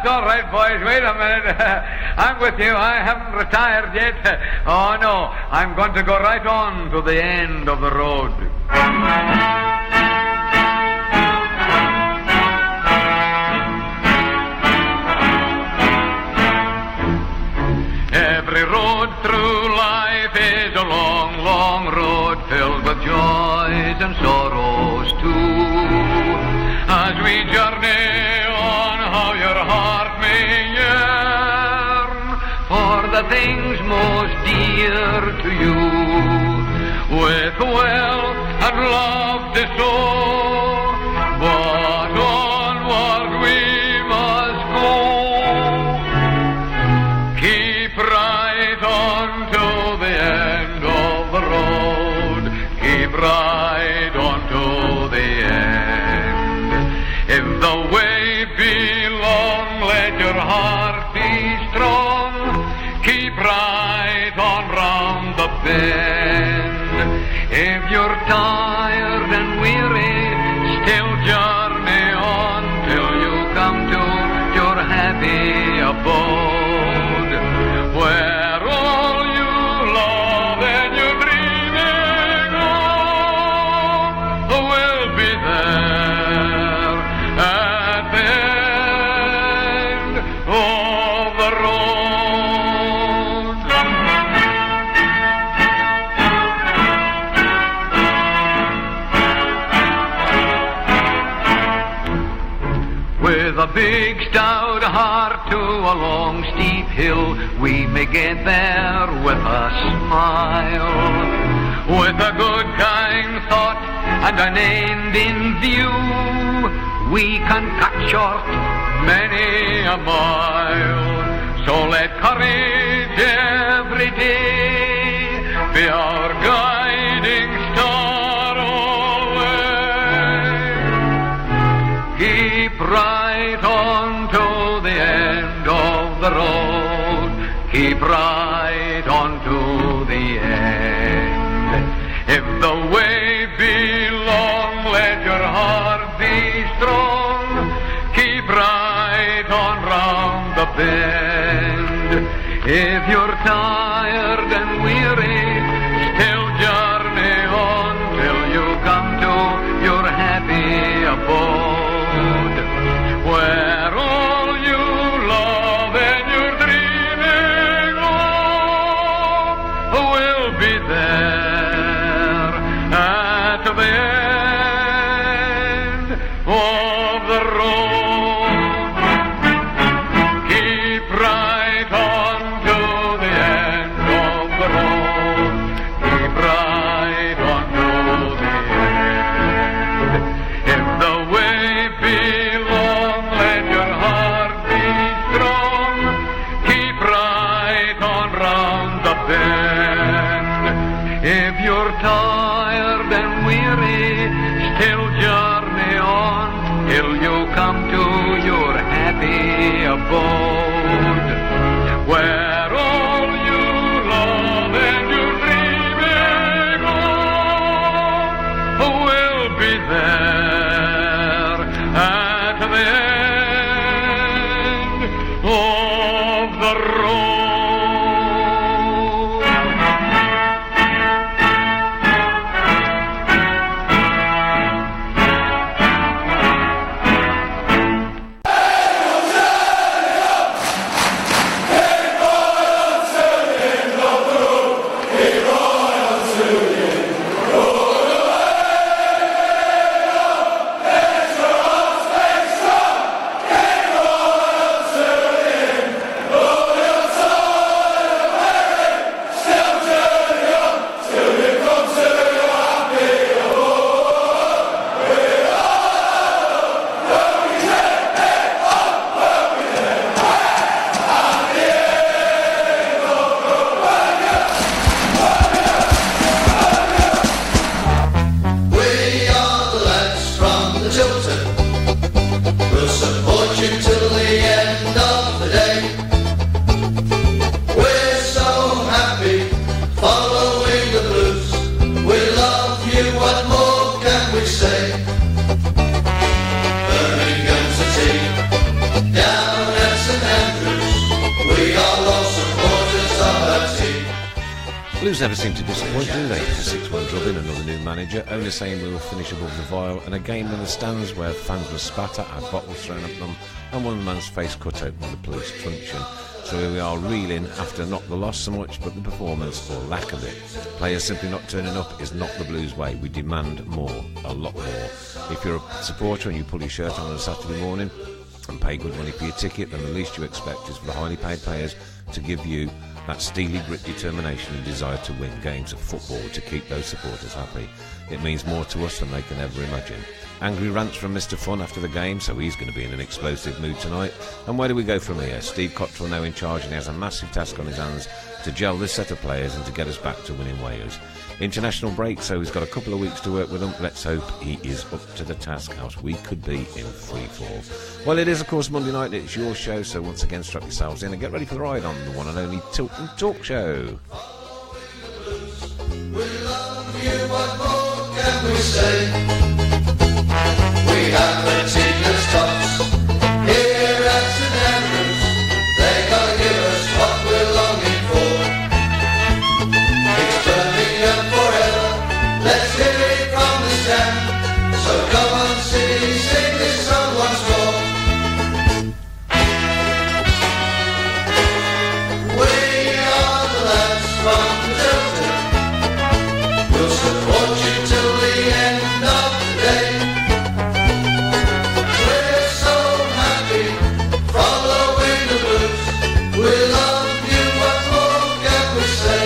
all right, boys. Wait a minute. I'm with you. I haven't retired yet. Oh, no. I'm going to go right on to the end of the road. Every road through life is a long, long road filled with joys and sorrows too. As we journey on, how your heart may yearn for the things most dear to you. With wealth and love to sow, but onward we must go. Keep right on to the end of the road. Keep right on to the end. If the way be long, let your heart be strong. Keep right on round the bend. If you're tired and weary, still journey on till you come to your happy abode, where all you love and you're dreaming of will be there at the end of the road. With a big stout heart to a long steep hill, we may get there with a smile. With a good kind thought and an end in view, we can cut short many a mile. So let courage every day be our guiding star always. Keep right on to the end of the road. Keep right on to the end. If the way be long, let your heart be strong. Keep right on round the bend. If you're tired and weary, still journey on till you come to your happy abode, where all you love and you're dreaming of will be there at the end of the road. Keep right on to the end of the road. Keep right on to the end. If the way be long, let your heart be strong. Keep right on round the bend. If you're tired and weary, still journey on till you come to your happy abode, where all you love and you're dreaming of will be there at the end of the road. Blues never seem to disappoint, do they? A 6-1 drubbing, another new manager, owner saying we will finish above the vial, and a game in the stands where fans were spat at, had bottles thrown at them, and one man's face cut out by the police truncheon. So here we are reeling after not the loss so much, but the performance or lack of it. Players simply not turning up is not the Blues way. We demand more, a lot more. If you're a supporter and you pull your shirt on a Saturday morning and pay good money for your ticket, then the least you expect is for the highly paid players to give you that steely grit, determination and desire to win games of football to keep those supporters happy. It means more to us than they can ever imagine. Angry rants from Mr. Fun after the game, so he's going to be in an explosive mood tonight. And where do we go from here? Steve Cottrell now in charge, and he has a massive task on his hands to gel this set of players and to get us back to winning ways. International break, so he's got a couple of weeks to work with them. Let's hope he is up to the task, else we could be in free fall. Well, it is of course Monday night, it's your show, so once again strap yourselves in and get ready for the ride on the one and only Tilton Talk Show. We love you, what more can we say? We have the cheapest tops here at St Andrews. They gotta give us what we're longing for. It's Birmingham forever. Let's hear it from the stand. So come on, City, sing this song once more. We are the lads from Tilton. We'll support you till the end of the day. We're so happy following the Blues. We love you, what more can we say?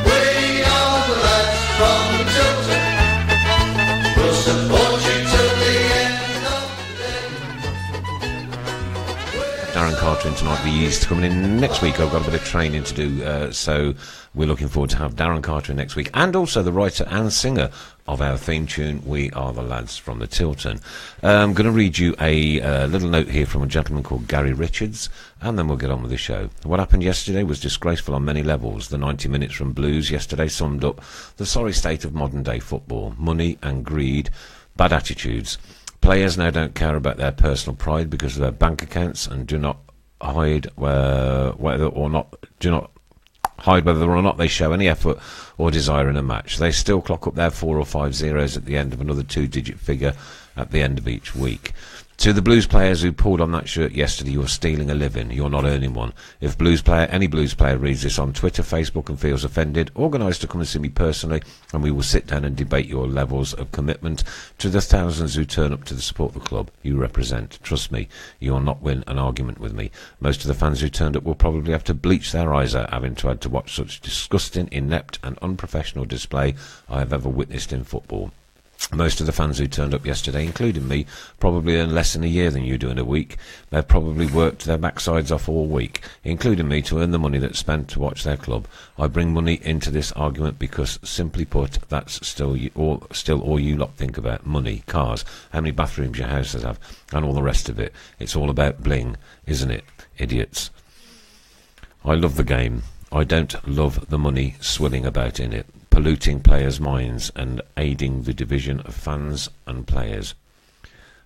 We are the lads from Tilton. We'll support you till the end of the day. Darren Carter in tonight, the East coming in next week. I've got a bit of training to do, so we're looking forward to have Darren Carter in next week, and also the writer and singer of our theme tune, We Are the Lads from the Tilton. I'm going to read you a little note here from a gentleman called Gary Richards, and then we'll get on with the show. What happened yesterday was disgraceful on many levels. The 90 minutes from Blues yesterday summed up the sorry state of modern day football. Money and greed, bad attitudes. Players now don't care about their personal pride because of their bank accounts and do not hide whether or not they show any effort or desire in a match. They still clock up their 4 or 5 zeros at the end of another 2-digit figure at the end of each week. To the Blues players who pulled on that shirt yesterday, you're stealing a living, you're not earning one. If any Blues player reads this on Twitter, Facebook and feels offended, organise to come and see me personally, and we will sit down and debate your levels of commitment to the thousands who turn up to support the club you represent. Trust me, you will not win an argument with me. Most of the fans who turned up will probably have to bleach their eyes out having had to watch such disgusting, inept and unprofessional display I have ever witnessed in football. Most of the fans who turned up yesterday, including me, probably earn less in a year than you do in a week. They've probably worked their backsides off all week, including me, to earn the money that's spent to watch their club. I bring money into this argument because, simply put, that's still all you lot think about. Money, cars, how many bathrooms your houses have, and all the rest of it. It's all about bling, isn't it, idiots? I love the game. I don't love the money swilling about in it, polluting players' minds and aiding the division of fans and players.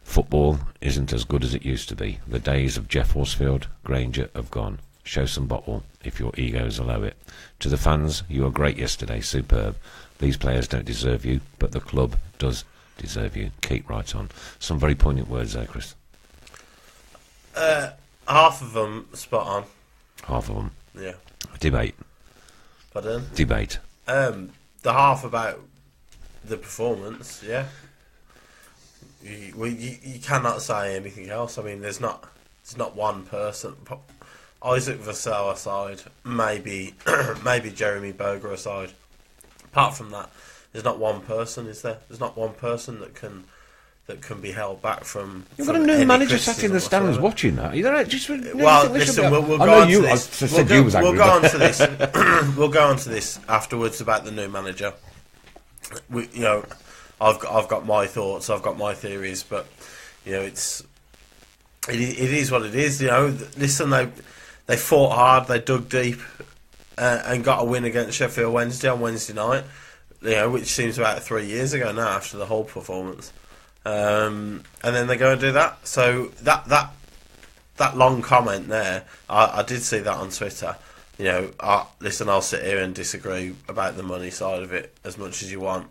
Football isn't as good as it used to be. The days of Jeff Horsfield, Granger have gone. Show some bottle if your egos allow it. To the fans, you were great yesterday, superb. These players don't deserve you, but the club does deserve you. Keep right on. Some very poignant words there, Chris. Half of them spot on. Half of them. Yeah. Debate. Pardon? Debate. The half about the performance, yeah. You cannot say anything else. I mean, there's not one person. Isaac Vassell aside, maybe Jeremy Boger aside. Apart from that, there's not one person, is there? There's not one person that can be held back from. You've got a new manager sat in the stands watching that. Well, listen, we'll go on to this. We'll go on to this. We'll go on to this afterwards about the new manager. I've got my thoughts. I've got my theories, but it is what it is. Listen, they fought hard. They dug deep and got a win against Sheffield Wednesday on Wednesday night. Which seems about 3 years ago now after the whole performance. And then they go and do that. So that long comment there, I did see that on Twitter. Listen, I'll sit here and disagree about the money side of it as much as you want.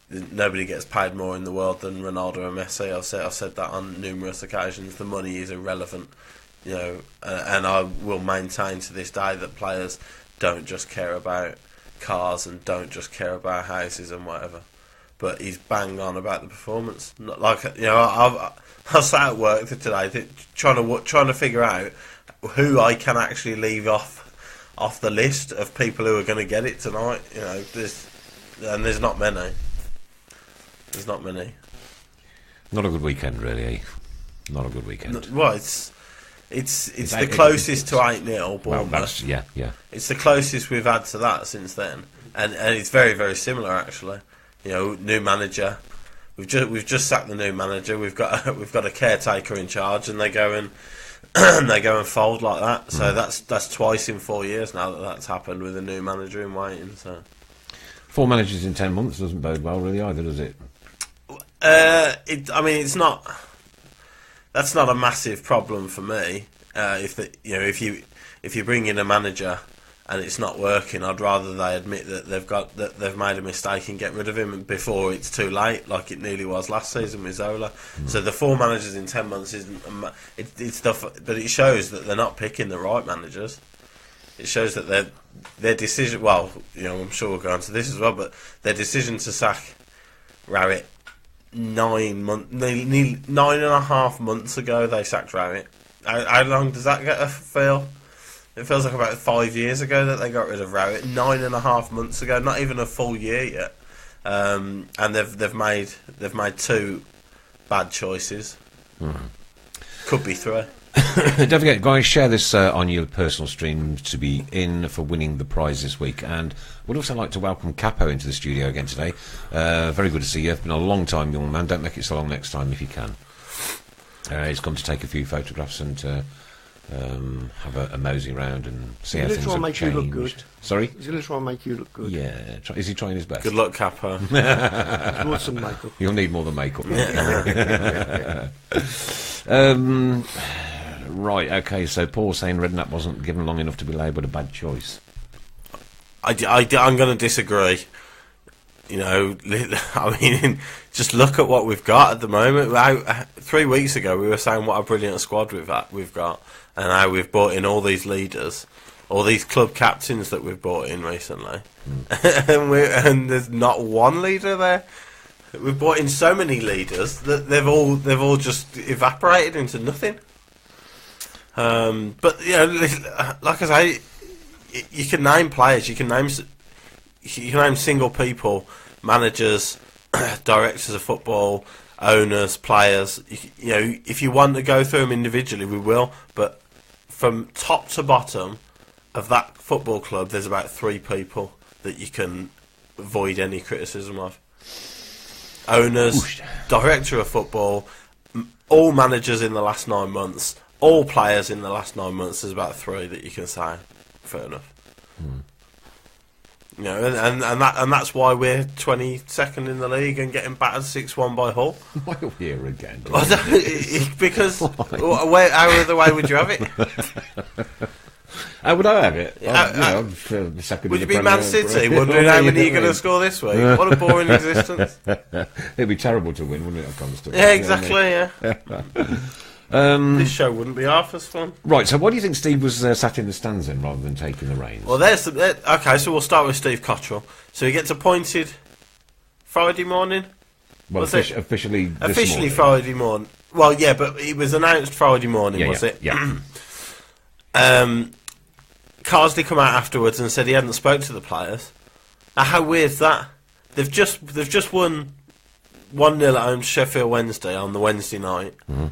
Nobody gets paid more in the world than Ronaldo and Messi. I've said that on numerous occasions. The money is irrelevant, and I will maintain to this day that players don't just care about cars and don't just care about houses and whatever. But he's bang on about the performance. Not like I sat at work today trying to figure out who I can actually leave off the list of people who are going to get it tonight. There's not many. There's not many. Not a good weekend, really. Eh? Not a good weekend. Well, it's the closest to 8-0. Bournemouth. Well, yeah. It's the closest we've had to that since then, and it's very, very similar actually. New manager. We've just sacked the new manager. We've got a caretaker in charge, and they go and fold like that. So that's twice in 4 years now that's happened with a new manager in waiting. So 4 managers in 10 months doesn't bode well, really, either, does it? It's not. That's not a massive problem for me. If you bring in a manager and it's not working, I'd rather they admit that they've made a mistake and get rid of him before it's too late, like it nearly was last season with Zola. So the 4 managers in 10 months isn't. It's stuff, but it shows that they're not picking the right managers. It shows that their decision. Well, I'm sure we'll go on to this as well, but their decision to sack Rowett 9.5 months ago, they sacked Rowett. How long does that feel? It feels like about 5 years ago that they got rid of Rowett. 9.5 months ago, not even a full year yet. And they've made 2 bad choices. Could be 3. Don't forget, guys, share this on your personal stream to be in for winning the prize this week. And would also like to welcome Capo into the studio again today. Very good to see you. It's been a long time, young man. Don't make it so long next time if you can. He's come to take a few photographs and have a mosey around and see how things have make changed. You look good. Sorry? He's going to try and make you look good. Yeah. Is he trying his best? Good luck, Capo. Want some makeup. You'll need more than makeup. Right, okay, so Paul saying Redknapp wasn't given long enough to be labelled a bad choice. I'm going to disagree. Just look at what we've got at the moment. 3 weeks ago, we were saying what a brilliant squad we've got, and how we've brought in all these leaders, all these club captains that we've brought in recently, and there's not one leader there. We've brought in so many leaders that they've all just evaporated into nothing. But like I say, you can name players, you can name single people, managers, directors of football, owners, players. If you want to go through them individually, we will. But from top to bottom of that football club, there's about 3 people that you can avoid any criticism of. Owners, director of football, all managers in the last 9 months, all players in the last 9 months. There's about 3 that you can say fair enough. And that's why we're 22nd in the league and getting battered 6-1 by Hull. Why are we here again? Because how other way would you have it? How would I have it? Would you be Man City wondering how many you're going to score this week? What a boring existence. It'd be terrible to win, wouldn't it? That kind of stuff. Yeah, exactly. This show wouldn't be half as fun. Right, so why do you think Steve was sat in the stands then rather than taking the reins? Well, okay, so we'll start with Steve Cottrell. So he gets appointed Friday morning? Well, officially morning. Friday morning. Well, yeah, but it was announced Friday morning, was it? Yeah. Carsley come out afterwards and said he hadn't spoke to the players. Now, how weird is that? They've just won 1-0 at home to Sheffield Wednesday on the Wednesday night. Mm-hmm.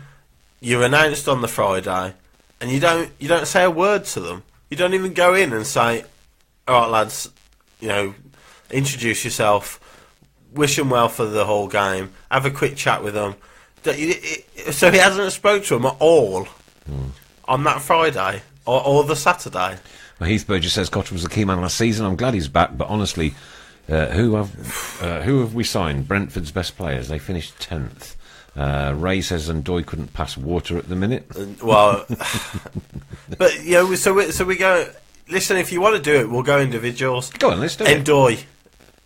You're announced on the Friday, and you don't say a word to them. You don't even go in and say, "All right, lads, introduce yourself, wish them well for the whole game, have a quick chat with them." So he hasn't spoke to them at all on that Friday or the Saturday. Well, Heath Burgess says Cottrell was the key man last season. I'm glad he's back, but honestly, who have we signed? Brentford's best players. They finished 10th. Ray says Ndoye couldn't pass water at the minute. Well, but so we go. listen, if you want to do it, we'll go individuals. Go on, let's do it. Ndoye.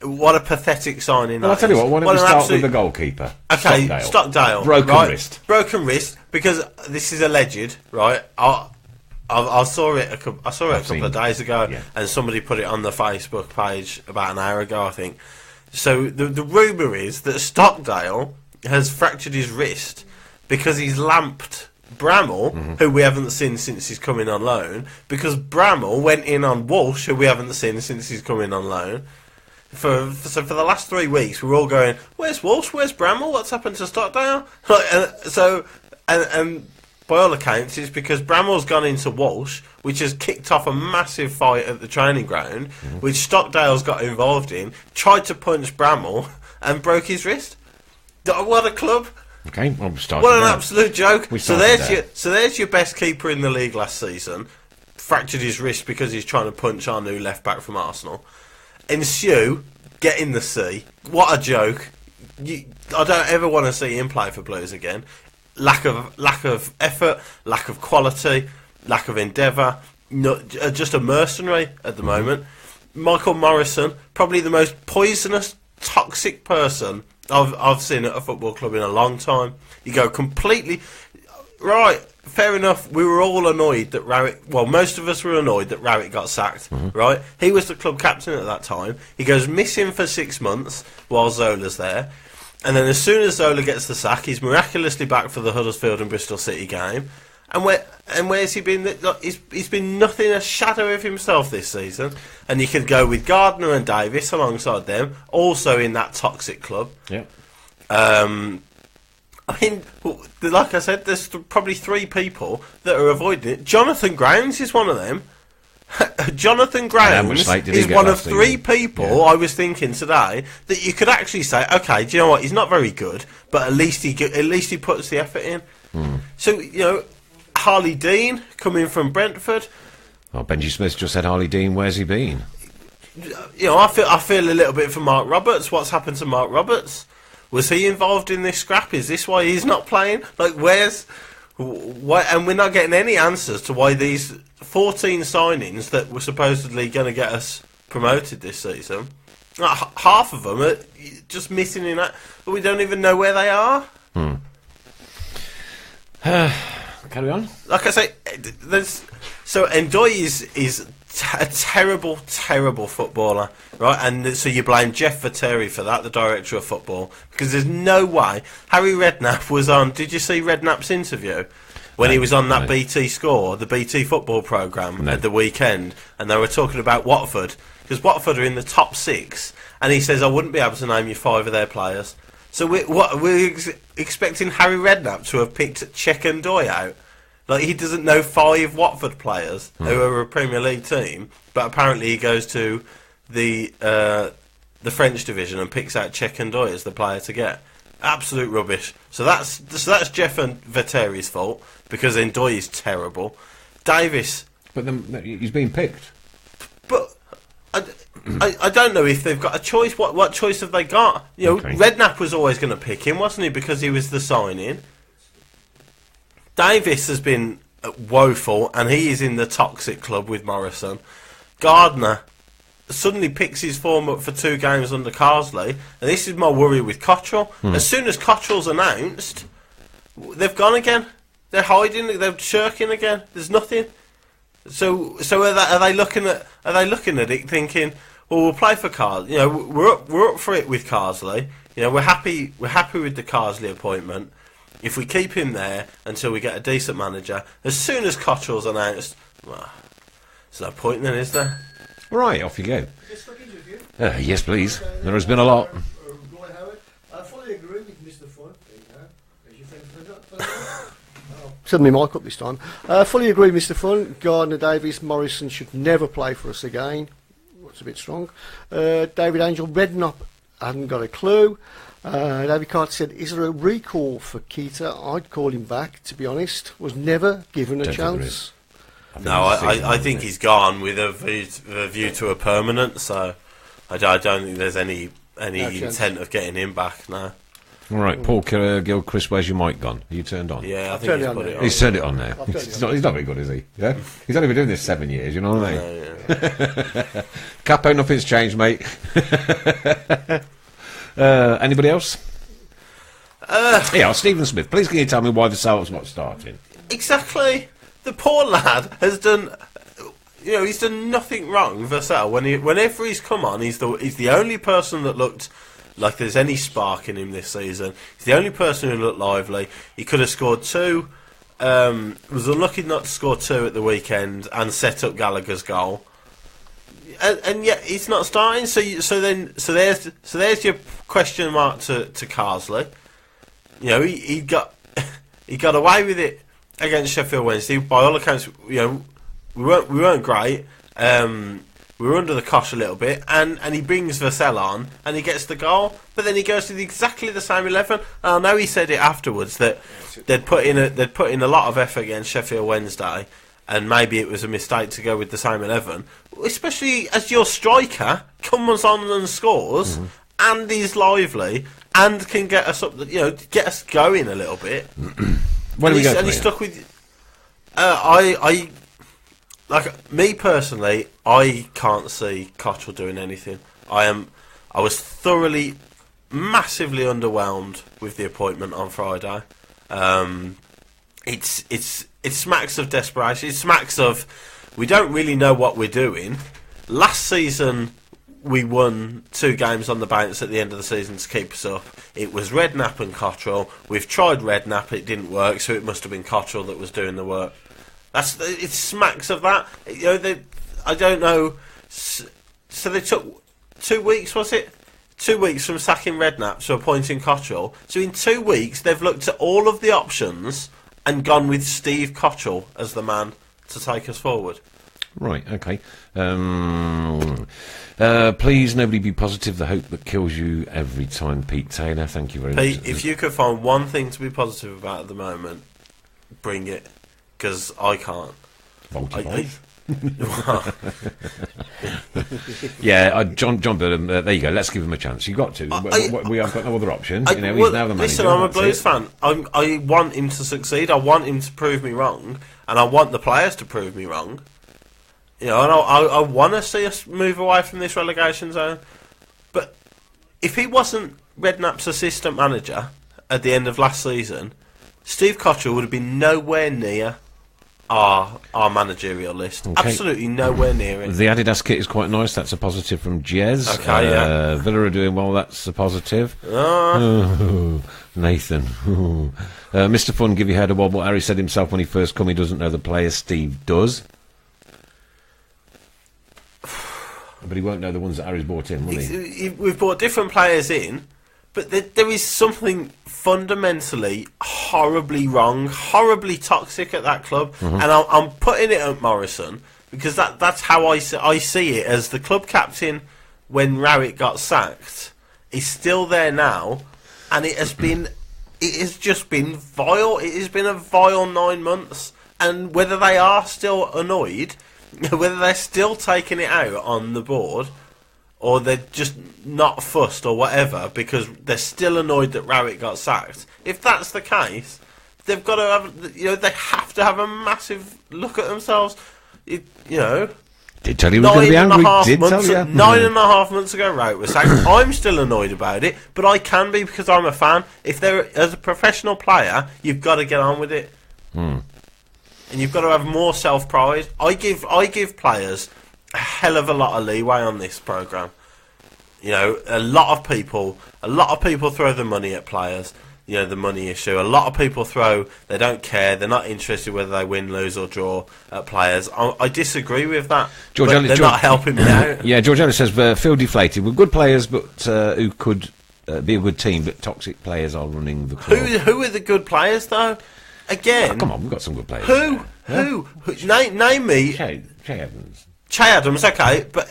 What a pathetic signing. Well, I'll tell you what, why don't we start with the goalkeeper? Okay, Stockdale. Broken wrist. Broken wrist, because this is alleged, right? I saw it a couple of days ago, and somebody put it on the Facebook page about an hour ago, I think. So the rumour is that Stockdale has fractured his wrist because he's lamped Bramall, who we haven't seen since he's coming on loan, because Bramall went in on Walsh, who we haven't seen since he's coming on loan. So for the last 3 weeks, we're all going, where's Walsh? Where's Bramall? What's happened to Stockdale? And by all accounts, it's because Bramall's gone into Walsh, which has kicked off a massive fight at the training ground, which Stockdale's got involved in, tried to punch Bramall, and broke his wrist. What a club! Okay, well, we'll start. What an absolute joke! So there. there's your best keeper in the league last season. Fractured his wrist because he's trying to punch our new left back from Arsenal. Ensue, get in the sea. What a joke! I don't ever want to see him play for Blues again. Lack of effort, lack of quality, lack of endeavour. Just a mercenary at the moment. Michael Morrison, probably the most poisonous, toxic person I've seen at a football club in a long time. You go completely right. Fair enough. We were all annoyed that Rowett. Well, most of us were annoyed that Rowett got sacked. Right? He was the club captain at that time. He goes missing for 6 months while Zola's there. And then as soon as Zola gets the sack, he's miraculously back for the Huddersfield and Bristol City game. And where's he been? He's been nothing, a shadow of himself this season. And you could go with Gardner and Davis alongside them, also in that toxic club. Yeah. I mean, like I said, there's probably 3 people that are avoiding it. Jonathan Grounds is one of them. Jonathan Grounds is one of 3 people I was thinking today that you could actually say, okay, do you know what? He's not very good, but at least he puts the effort in. So Harley Dean coming from Brentford. Oh, Benji Smith just said Harley Dean. Where's he been? I feel a little bit for Mark Roberts. What's happened to Mark Roberts? Was he involved in this scrap? Is this why he's not playing? Like, why? And we're not getting any answers to why these 14 signings that were supposedly going to get us promoted this season, half of them are just missing in that. We don't even know where they are. Carry on. Like I say, so Ndoye is a terrible, terrible footballer, right? And so you blame Jeff Viteri for that, the director of football, because there's no way. Harry Redknapp was on. Did you see Redknapp's interview when he was on that BT Score, the BT football programme at the weekend, and they were talking about Watford, because Watford are in the top 6, and he says, I wouldn't be able to name you 5 of their players. So we're expecting Harry Redknapp to have picked Czech Ndoye out. Like, he doesn't know 5 Watford players who are a Premier League team, but apparently he goes to the French division and picks out Czech Ndoye as the player to get. Absolute rubbish. So that's Jeff and Viteri's fault, because Ndoye is terrible. Davis, but then he's been picked. But I don't know if they've got a choice. What choice have they got? Redknapp was always going to pick him, wasn't he? Because he was the signing. Davis has been woeful, and he is in the toxic club with Morrison. Gardner suddenly picks his form up for 2 games under Carsley, and this is my worry with Cottrell. As soon as Cottrell's announced, they've gone again. They're hiding. They're shirking again. There's nothing. So are they looking at it thinking, well, we'll play for Carsley. We're up for it with Carsley. We're happy with the Carsley appointment. If we keep him there until we get a decent manager, as soon as Cottrell's announced, well, there's no point then, is there? Right, off you go. Yes, please. There has been a lot. Roy Howard, I fully agree with Mr. Fun. As you think, suddenly mic up this time. Fully agree, Mr. Fun. Gardner, Davis, Morrison should never play for us again. That's a bit strong. David Angel, Redknapp, I haven't got a clue. David Carter said, is there a recall for Keita? I'd call him back, to be honest. Was never given a chance. I think he's gone with a view to a permanent, so I don't think there's any intent of getting him back now. All right, Paul Gilchrist, where's your mic gone? Are you turned on? Yeah, I think turned he's it on put now. it on. He's turned it on now. I've turned it He's not very good, is he? Yeah? He's only been doing this 7 years, you know what I mean? Yeah. Capo, nothing's changed, mate. Anybody else? Yeah, Stephen Smith, please can you tell me why the sale's not starting? Exactly. The poor lad has done. He's done nothing wrong. Vassell. Whenever he's come on, he's the only person that looked like there's any spark in him this season. He's the only person who looked lively. He could have scored 2. Was unlucky not to score 2 at the weekend and set up Gallagher's goal. And yet he's not starting. So there's your question mark to Carsley. He got away with it against Sheffield Wednesday. By all accounts, we weren't great. We were under the cosh a little bit, and he brings Vassell on, and he gets the goal. But then he goes to exactly the same 11. And I know he said it afterwards that they'd put in a lot of effort against Sheffield Wednesday, and maybe it was a mistake to go with the same 11. Especially as your striker comes on and scores, and he's lively, and can get us up, get us going a little bit. Where do we go? And he's stuck with. Like me personally, I can't see Cottrell doing anything. I was thoroughly, massively underwhelmed with the appointment on Friday. It smacks of desperation. It smacks of we don't really know what we're doing. Last season, we won 2 games on the bounce at the end of the season to keep us up. It was Redknapp and Cottrell. We've tried Redknapp, it didn't work, so it must have been Cottrell that was doing the work. It smacks of that. I don't know. So they took 2 weeks, was it? 2 weeks from sacking Redknapp to appointing Cottrell. So in 2 weeks, they've looked at all of the options and gone with Steve Cottrell as the man to take us forward. Right, okay. Please, nobody be positive. The hope that kills you every time. Pete Taylor, thank you very much. Pete, if you could find one thing to be positive about at the moment, bring it. Because I can't. Yeah, John Burnham, there you go. Let's give him a chance. You got to. We have got no other option. He's now the manager. Listen, I'm a Blues fan. I want him to succeed. I want him to prove me wrong, and I want the players to prove me wrong. And I want to see us move away from this relegation zone. But if he wasn't Redknapp's assistant manager at the end of last season, Steve Cottrell would have been nowhere near our managerial list. Okay. Absolutely nowhere near it. The Adidas kit is quite nice. That's a positive from Jez. Okay, yeah. Villa are doing well. That's a positive. Oh, Nathan. Mr. Fun, give your head a wobble. Harry said himself when he first come, he doesn't know the players. Steve does. But he won't know the ones that Harry's bought in, will he? We've bought different players in, but there is something fundamentally horribly wrong, horribly toxic at that club, and I'm putting it at Morrison because that's how I see it as the club captain when Rowett got sacked. He's still there now, and it has just been vile. It has been a vile 9 months, and whether they are still annoyed, whether they're still taking it out on the board, or they're just not fussed or whatever because they're still annoyed that Rowett got sacked. If that's the case, they've got to have, they have to have a massive look at themselves. Did tell you he was going to be angry. 9.5 months ago, Rowett was sacked. I'm still annoyed about it, but I can be because I'm a fan. If they're as a professional player, you've got to get on with it, and you've got to have more self-pride. I give players a hell of a lot of leeway on this programme. A lot of people throw the money at players. The money issue. A lot of people they don't care. They're not interested whether they win, lose or draw at players. I disagree with that. They're not helping me out. Yeah, George Ellis says feel deflated. We're good players, but who could be a good team, but toxic players are running the club. Who are the good players though? Again, come on, we've got some good players. Who? Name me. Che Adams. Che Adams, okay, but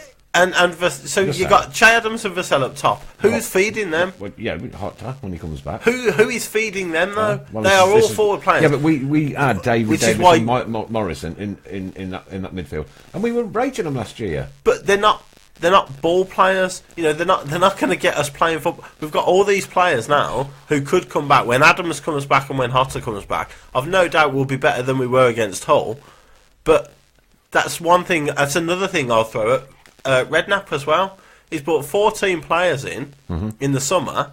so you got Che Adams and Vassell up top. Who's feeding them? Well, hot tap when he comes back. Who is feeding them though? They are all forward players. Yeah, but we had David Davis and Morrison in that midfield, and we were rating them last year. But they're not they're not ball players. You know, they're not going to get us playing football. We've got all these players now who could come back when Adams comes back and when Hotter comes back. I've no doubt we'll be better than we were against Hull. But that's one thing. That's another thing I'll throw at Redknapp as well. He's brought 14 players in the summer,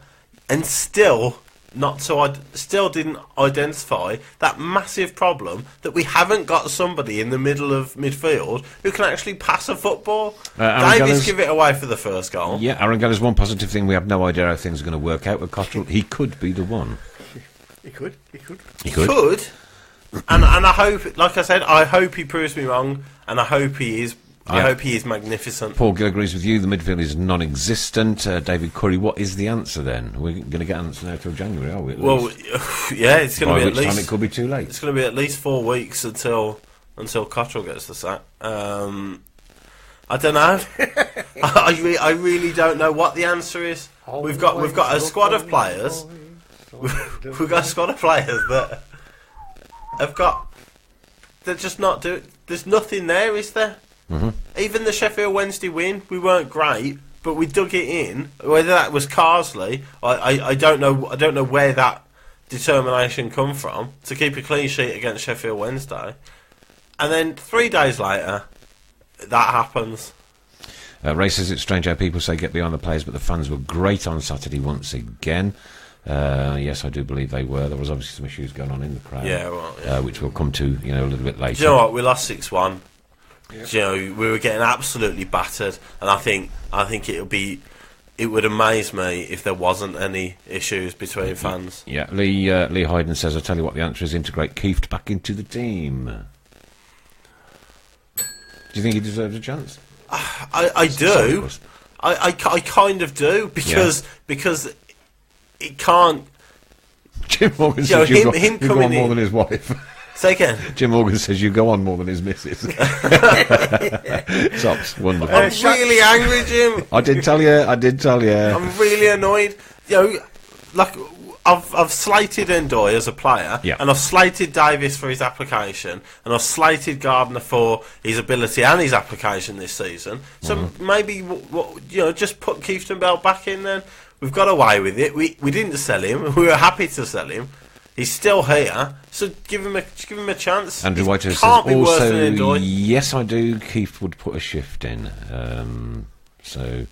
and still didn't identify that massive problem that we haven't got somebody in the middle of midfield who can actually pass a football. Davies give it away for the first goal. Yeah, Aaron Geller's one positive thing. We have no idea how things are going to work out with Cottrell. He could be the one. He could. And I hope, like I said, I hope he proves me wrong, and I hope he is. I hope he is magnificent. Paul Gill agrees with you. The midfield is non-existent. David Curry, what is the answer then? We're going to get an answer now till January, are we? Yeah, it's going to be at least. Time it could be too late. It's going to be at least 4 weeks until Cottrell gets the sack. I don't know. I really don't know what the answer is. We've got a squad of players. We've got a squad of players that have got. They're just not doing. There's nothing there, is there? Even the Sheffield Wednesday win, we weren't great, but we dug it in. Whether that was Carsley, I don't know. I don't know where that determination come from to keep a clean sheet against Sheffield Wednesday. And then 3 days later, that happens. Ray says it's strange how people say get behind the players, but the fans were great on Saturday once again. Yes, I do believe they were. There was obviously some issues going on in the crowd, which we'll come to a little bit later. Do you know what? We lost 6-1. Yeah. You know, we were getting absolutely battered, and I think it would amaze me if there wasn't any issues between fans. Yeah, Lee Hayden says, I'll tell you what the answer is, integrate Kieft back into the team. Do you think he deserves a chance? I do. I kind of do, because it can't. Jim Morgan says you go on more than his wife. Say again. Jim Morgan says you go on more than his missus. Tops, wonderful. I'm really angry, Jim. I did tell you. I'm really annoyed. You know, like I've slated Ndoye as a player, and I've slated Davis for his application, and I've slated Gardner for his ability and his application this season. So maybe just put Keefton Bell back in. Then we've got away with it. We didn't sell him. We were happy to sell him. He's still here, so give him a chance. Andrew White says also, yes, I do. Keith would put a shift in. So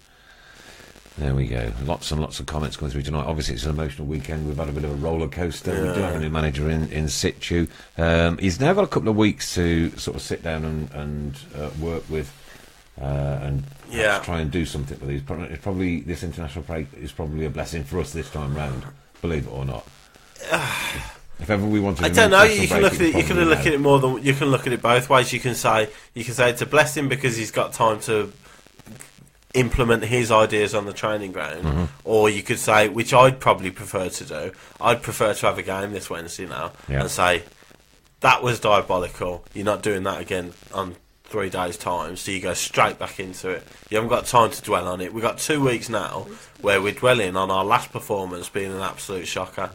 there we go. Lots and lots of comments coming through tonight. Obviously, it's an emotional weekend. We've had a bit of a roller coaster. We do have a new manager in situ. He's now got a couple of weeks to sort of sit down and work with. And try and do something with these. It's probably this international break is probably a blessing for us this time round. Believe it or not. If ever we wanted, I don't know. You can look at it. You can look at it more than you can look at it both ways. You can say it's a blessing because he's got time to implement his ideas on the training ground, or you could say, which I'd probably prefer to do. I'd prefer to have a game this Wednesday now and say that was diabolical. You're not doing that again on 3 days' time, so you go straight back into it. You haven't got time to dwell on it. We've got 2 weeks now where we're dwelling on our last performance being an absolute shocker.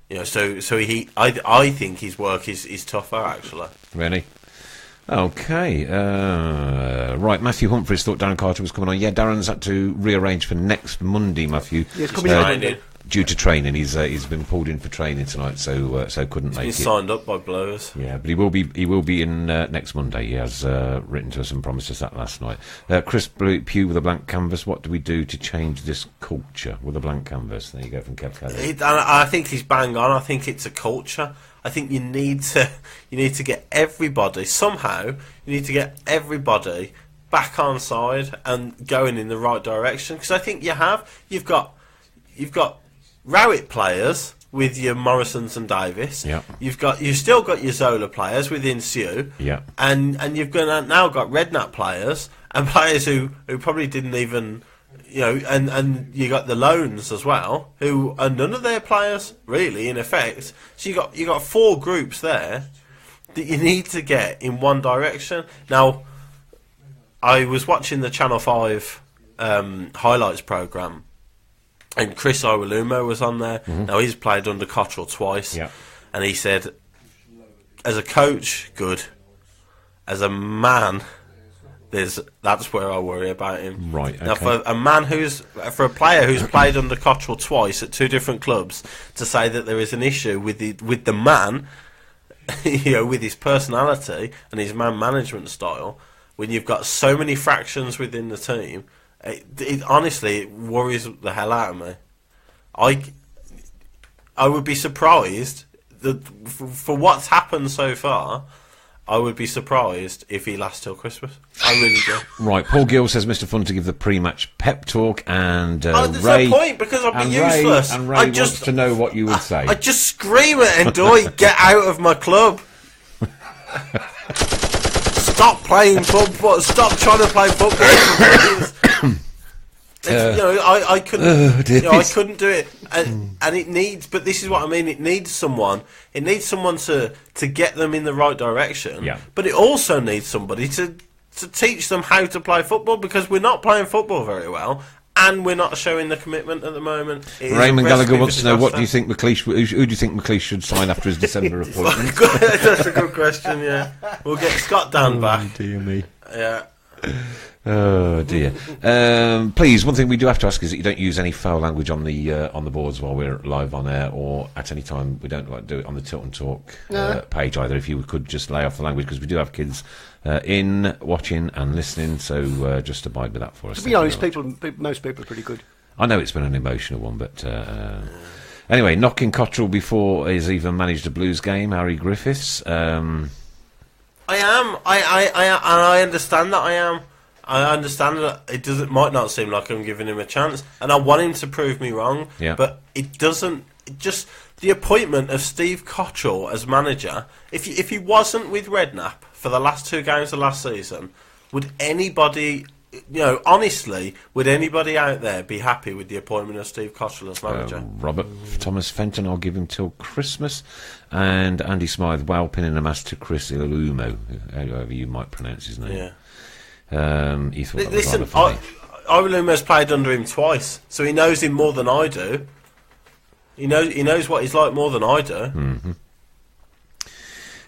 You know, so I think his work is tougher actually. Really? Okay. Right, Matthew Humphries thought Darren Carter was coming on. Yeah, Darren's had to rearrange for next Monday, Matthew. Yeah, coming in. Due to training, he's been pulled in for training tonight, so couldn't make it. He's signed up by Blues. Yeah, but he will be in next Monday. He has written to us and promised us that last night. Chris Pugh with a blank canvas. What do we do to change this culture with a blank canvas? There you go from Kev Kelly. I think he's bang on. I think it's a culture. I think you need to get everybody somehow. You need to get everybody back on side and going in the right direction. Because I think you've got Rowett players with your Morrisons and Davis. Yeah. You've still got your Zola players within Sue. Yeah. And you've now got Redknapp players and players who probably didn't even, and you got the loans as well, who are none of their players really in effect. So you got 4 groups there that you need to get in one direction. Now, I was watching the Channel 5 highlights programme. And Chris Iwelumo was on there. Now, he's played under Cottrell twice. Yeah. And he said, as a coach, good. As a man, that's where I worry about him. Right. Okay. Now, for a player who's played under Cottrell twice at two different clubs, to say that there is an issue with the man, with his personality and his man management style, when you've got so many fractions within the team, it honestly worries the hell out of me. I would be surprised that for what's happened so far. I would be surprised if he lasts till Christmas. I really do. Right, Paul Gill says Mr. Fun to give the pre-match pep talk, and there's Ray... no point, because I'll be useless. And Ray wants to know what you would say. I just scream at Ndoye, get out of my club. Stop playing football. Stop trying to play football. I couldn't. I couldn't do it, and it needs. But this is what I mean. It needs someone. It needs someone to get them in the right direction. Yeah. But it also needs somebody to teach them how to play football, because we're not playing football very well, and we're not showing the commitment at the moment. Raymond Gallagher wants to know, what do you think McLeish? Who do you think McLeish should sign after his December appointment? That's a good question. Yeah, we'll get Scott Dan back. Dear me. Yeah. Oh dear. Please, one thing we do have to ask is that you don't use any foul language on the boards while we're live on air, or at any time. We don't like to do it on the Tilton Talk page either. If you could just lay off the language, because we do have kids in watching and listening, so just abide with that for us. To be honest, most people are pretty good. I know it's been an emotional one, but anyway, knocking Cottrell before he's even managed a Blues game. Harry Griffiths. I am. I understand that I am. I understand that it might not seem like I'm giving him a chance, and I want him to prove me wrong. Yeah. But it doesn't. Just the appointment of Steve Cottrell as manager. If he wasn't with Redknapp for the last two games of last season, would anybody, honestly, would anybody out there be happy with the appointment of Steve Cottrell as manager? Robert Thomas Fenton, I'll give him till Christmas. And Andy Smythe, wow, pinning a mass to Chris Ilumo, however you might pronounce his name. Yeah. He thought that was Listen, rather funny. Ilumo's played under him twice, so he knows him more than I do. He knows what he's like more than I do.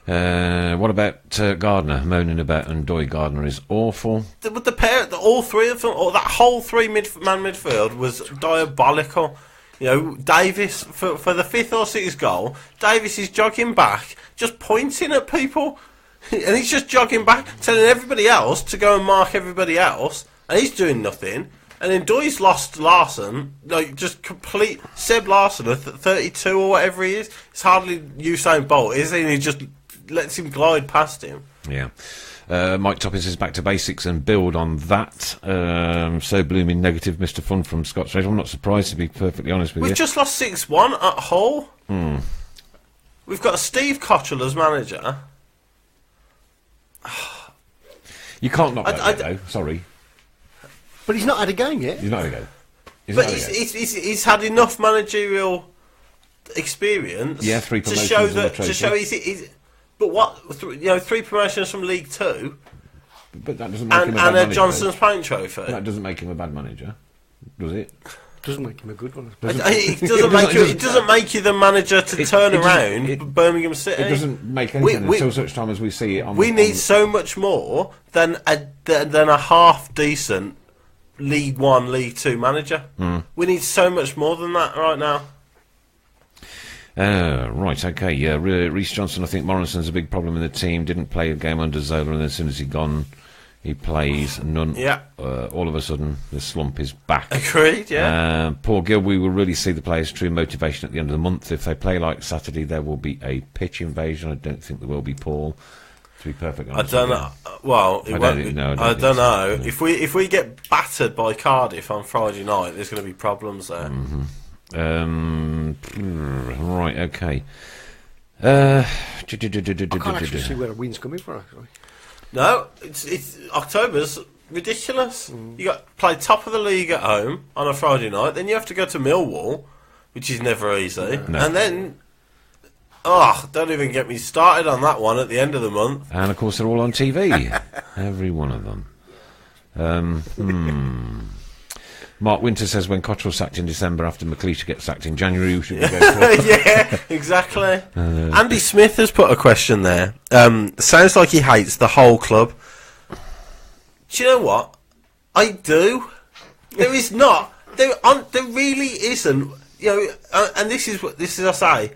Mm-hmm. What about Gardner moaning about Ndoye? Gardner is awful. The pair, all three of them, or that whole three-man midfield was diabolical. Davis, for the fifth or sixth goal, Davis is jogging back, just pointing at people, and he's just jogging back, telling everybody else to go and mark everybody else, and he's doing nothing. And then Ndoye's lost Larson, just complete Seb Larson at 32 or whatever he is. It's hardly Usain Bolt, is he? And he just lets him glide past him. Yeah. Mike Toppins is back to basics and build on that. So blooming negative, Mr. Fun from Scott's Rage. I'm not surprised, to be perfectly honest with you. We've just lost 6-1 at Hull. We've got Steve Cottrell as manager. You can't knock that though. Sorry. But he's not had a game yet. He's not had a go. He's had enough managerial experience. Yeah, 3 to promotions show and a that. trophy. To show he's. But what? 3 promotions from League Two. But that doesn't make him a bad and manager. a Johnson's Paint Trophy. That doesn't make him a bad manager, does it? Doesn't make him a good one. It doesn't make you the manager to turn around Birmingham City. It doesn't make anything until such time as we see it on. We need so much more than a half decent League 1, League 2 manager. We need so much more than that right now. Right, okay, yeah. Reece Johnson, I think Morrison's a big problem in the team. Didn't play a game under Zola, and then as soon as he plays none. Yeah. All of a sudden, the slump is back. Agreed, yeah. Paul Gill, we will really see the players' true motivation at the end of the month. If they play like Saturday, there will be a pitch invasion. I don't think there will be, Paul. To be perfectly honest, I don't know. Well, I don't know. Yeah. If we get battered by Cardiff on Friday night, there's going to be problems there. Right, okay. I can't actually see where a win's coming from, actually. No, it's October's ridiculous. You got to play top of the league at home on a Friday night, then you have to go to Millwall, which is never easy, No. and then don't even get me started on that one at the end of the month. And of course, they're all on TV, every one of them. Mark Winter says when Cottrell sacked in December after McLeish gets sacked in January, who should we go for? Yeah, exactly. Andy Smith has put a question there. Sounds like he hates the whole club. Do you know what? I do. There is not. There really isn't. You know, and this is I say.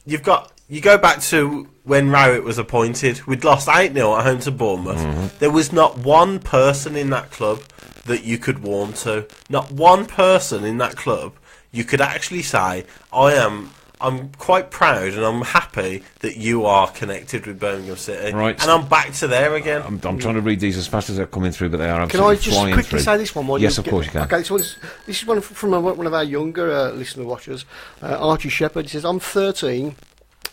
You go back to when Rowett was appointed. We'd lost 8-0 at home to Bournemouth. Mm-hmm. There was not one person in that club that you could warm to. Not one person in that club you could actually say, I'm quite proud and I'm happy that you are connected with Birmingham City. Right. And I'm back to there again. I'm trying to read these as fast as they're coming through, but they are Can I absolutely just flying quickly through. say this one? Yes, of course you can. Okay, this is one from one of our younger listener watchers, Archie Shepherd. He says, I'm 13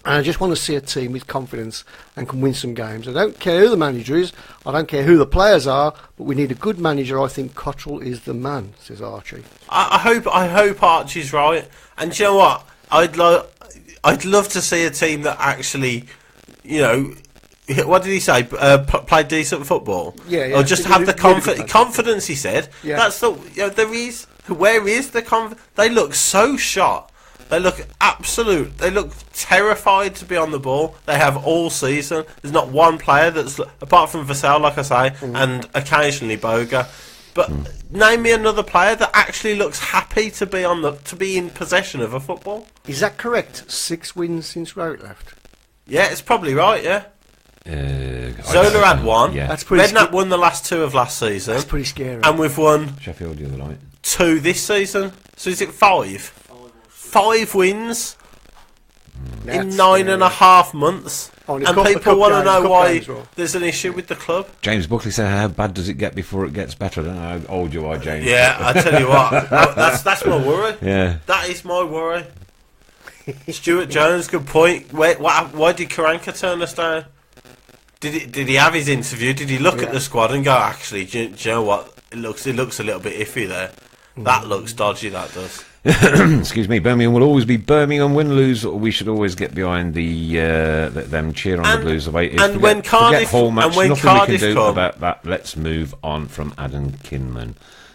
and I just want to see a team with confidence and can win some games. I don't care who the manager is, I don't care who the players are, but we need a good manager. I think Cottrell is the man, says Archie. I hope Archie's right. And do you know what? I'd love to see a team that actually, you know, what did he say? Play decent football. Yeah. Or just have the confidence. He said. Yeah. That's the. You know, there is. Where is the confidence? They look so shot. They look absolute. They look terrified to be on the ball. They have all season. There's not one player that's apart from Vassell, like I say, and occasionally Boga. But name me another player that actually looks happy to be in possession of a football. Is that correct? 6 wins since Rowett left. Yeah, it's probably right. Yeah. I Zola don't had know. one. Yeah. That's pretty. Redknapp won the last 2 of last season. That's pretty scary. And we've won Sheffield the other night. 2 this season. So is it 5? 5 wins in 9.5 months. And people want to know why well. there's an issue with the club. James Buckley said, how bad does it get before it gets better? I don't know how old you are, James. Yeah, I tell you what, that's my worry. Yeah. That is my worry. Stuart Jones, good point. Why did Karanka turn us down? Did he have his interview? Did he look at the squad and go, actually, do you know what? It looks a little bit iffy there. That looks dodgy, that does. Excuse me. Birmingham will always be Birmingham. Win, lose, or we should always get behind them cheer on the Blues away. And when Cardiff whole match, and when nothing Cardiff we can do come, about that. Let's move on from Adam Kinman.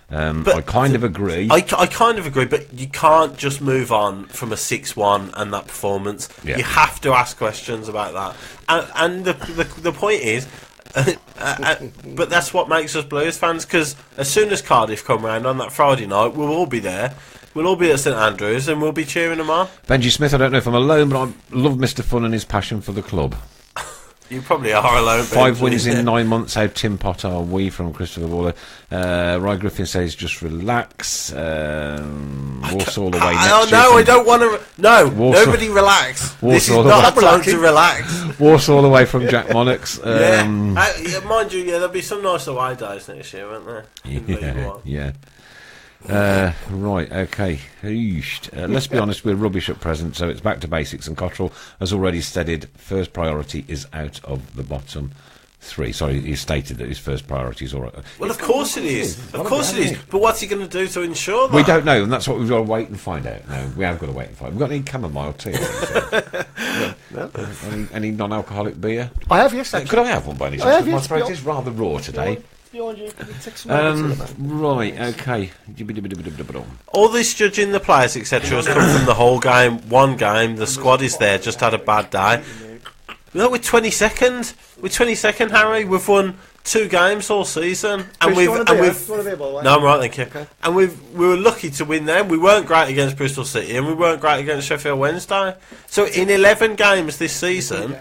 I kind of agree. I kind of agree, but you can't just move on from a 6-1 and that performance. Yeah. You have to ask questions about that. And the point is, but that's what makes us Blues fans, because as soon as Cardiff come round on that Friday night, we'll all be there. We'll all be at St Andrews and we'll be cheering them on. Benji Smith, I don't know if I'm alone, but I love Mr. Fun and his passion for the club. You probably are alone. 5 wins in 9 months. How Tim Potter are we from Christopher Waller? Ry Griffin says just relax. Walsall away next year. I don't want to. No, nobody relax. This is not a time to relax. Walsall away from Jack Monarchs. Mind you, there'll be some nice away days next year, won't there? Yeah. Right, okay. Let's be honest, we're rubbish at present, so it's back to basics, and Cottrell has already stated first priority is out of the bottom 3. Sorry, he stated that his first priority is all right. Well, of course it is. Of course it is. But what's he going to do to ensure that? We don't know, and that's what we've got to wait and find out. No, we have got to wait and find out. We've got any chamomile tea? Any non-alcoholic beer? I have, yes. Could I have one by any chance? I have, My yes. throat is rather raw today. Right, okay. All this judging the players, etc., has come from the whole game. One game, the squad is there, just had a bad day. Look, we're 22nd. We're 22nd, Harry. We've won 2 games all season, and we've. No, I'm right, thank you. Okay. And we were lucky to win them. We weren't great against Bristol City, and we weren't great against Sheffield Wednesday. So in 11 games this season,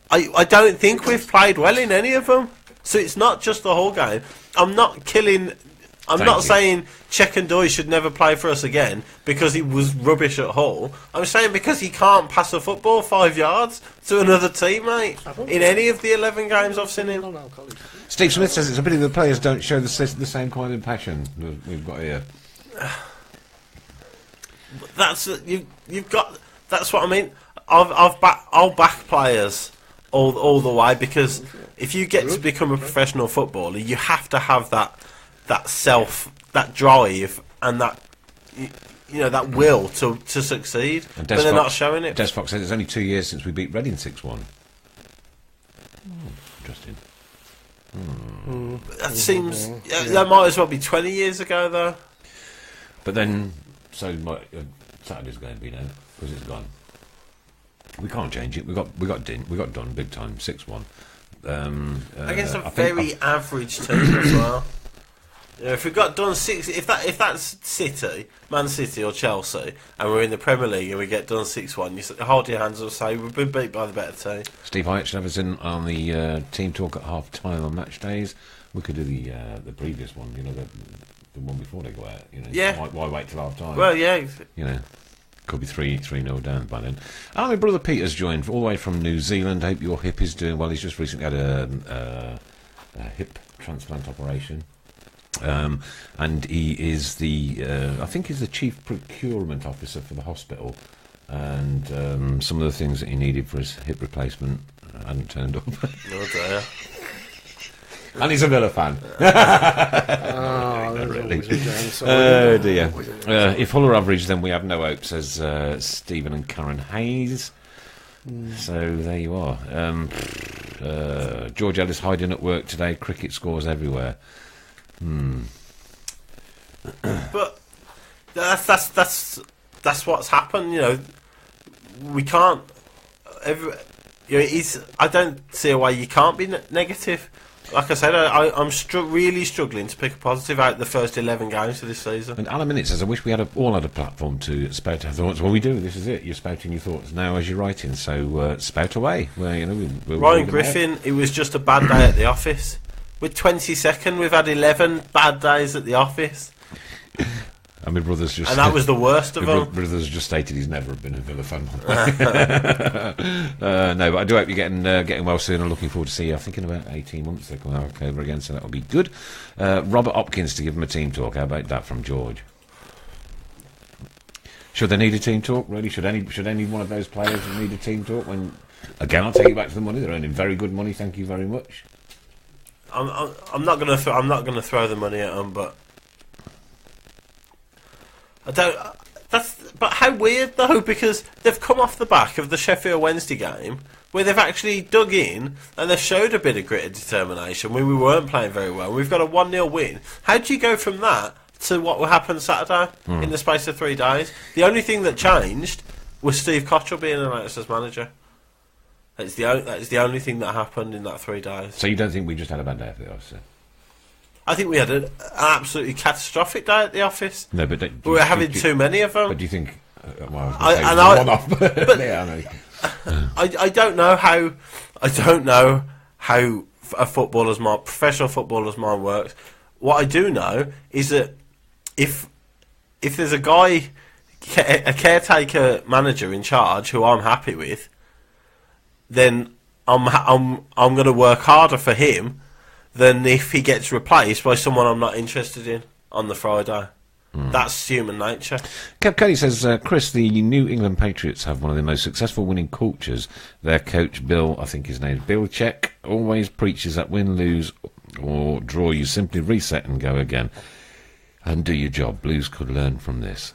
I don't think we've played well in any of them. So it's not just the whole game. I'm not saying Chekandoy should never play for us again because he was rubbish at Hull. I'm saying because he can't pass a football 5 yards to another teammate in any of the 11 games I've seen him. Steve Smith says it's a pity the players don't show the same kind of passion that we've got here. You've got. That's what I mean. I'll back players all the way, because if you get to become a professional footballer, you have to have that drive and that that will to succeed. But they're not showing it. Des Fox said it's only 2 years since we beat Reading 6-1. Interesting. That seems that might as well be 20 years ago though. But then Saturday's going to be now because it's gone. We can't change it. We got done big time 6-1. Against a I think very average team as well. You know, if we got done 6, if that's City, Man City or Chelsea, and we're in the Premier League and we get done 6-1, you hold your hands up and say we've been beat by the better team. Steve Hyatt should have us in on the team talk at half time on match days. We could do the previous one, you know, the one before they go out. You know, Yeah. Why wait till half time? Well, yeah. You know, could be 3-0 down by then. My brother Peter's joined all the way from New Zealand. Hope your hip is doing well. He's just recently had a hip transplant operation. And he is I think he's the chief procurement officer for the hospital. And some of the things that he needed for his hip replacement hadn't turned up. Oh dear. And he's a Villa fan. Really. Oh dear. If Hull are average, then we have no hope, says Stephen and Karen Hayes. So there you are. George Ellis hiding at work today. Cricket scores everywhere. But that's what's happened. You know, we can't. I don't see a way you can't be negative. Like I said, I'm really struggling to pick a positive out the first 11 games of this season. And Alan Minute says, I wish we had all had a platform to spout our thoughts. Well, we do. This is it. You're spouting your thoughts now as you're writing. So spout away. Well, you know, we'll Ryan Griffin, it was just a bad day at the office. We're 22nd. We've had 11 bad days at the office. And my brother's just... And that was the worst of them. My brother's just stated he's never been a Villa fan. No, but I do hope you're getting well soon. I'm looking forward to see you. I think in about 18 months they'll come out over again, so that'll be good. Robert Hopkins to give him a team talk. How about that from George? Should they need a team talk? Really? Should any one of those players need a team talk? When again, I'll take you back to the money. They're earning very good money. Thank you very much. I'm not going to throw the money at them, but I don't. But how weird though, because they've come off the back of the Sheffield Wednesday game where they've actually dug in and they've showed a bit of grit and determination when we weren't playing very well. We've got a 1-0 win. How do you go from that to what will happen Saturday in the space of 3 days? The only thing that changed was Steve Cottrell being announced as manager. That is the only thing that happened in that 3 days. So you don't think we just had a bad day at the office? I think we had an absolutely catastrophic day at the office. No, but we were having too many of them. But do you think? Well, I don't know how. I don't know how professional footballer's mind works. What I do know is that if there's a guy, a caretaker manager in charge who I'm happy with, then I'm going to work harder for him than if he gets replaced by someone I'm not interested in on the Friday. That's human nature. Kev Kelly says, Chris, the New England Patriots have one of the most successful winning cultures. Their coach, Bill, I think his name is Bill Check, always preaches that win, lose, or draw, you simply reset and go again. And do your job. Blues could learn from this.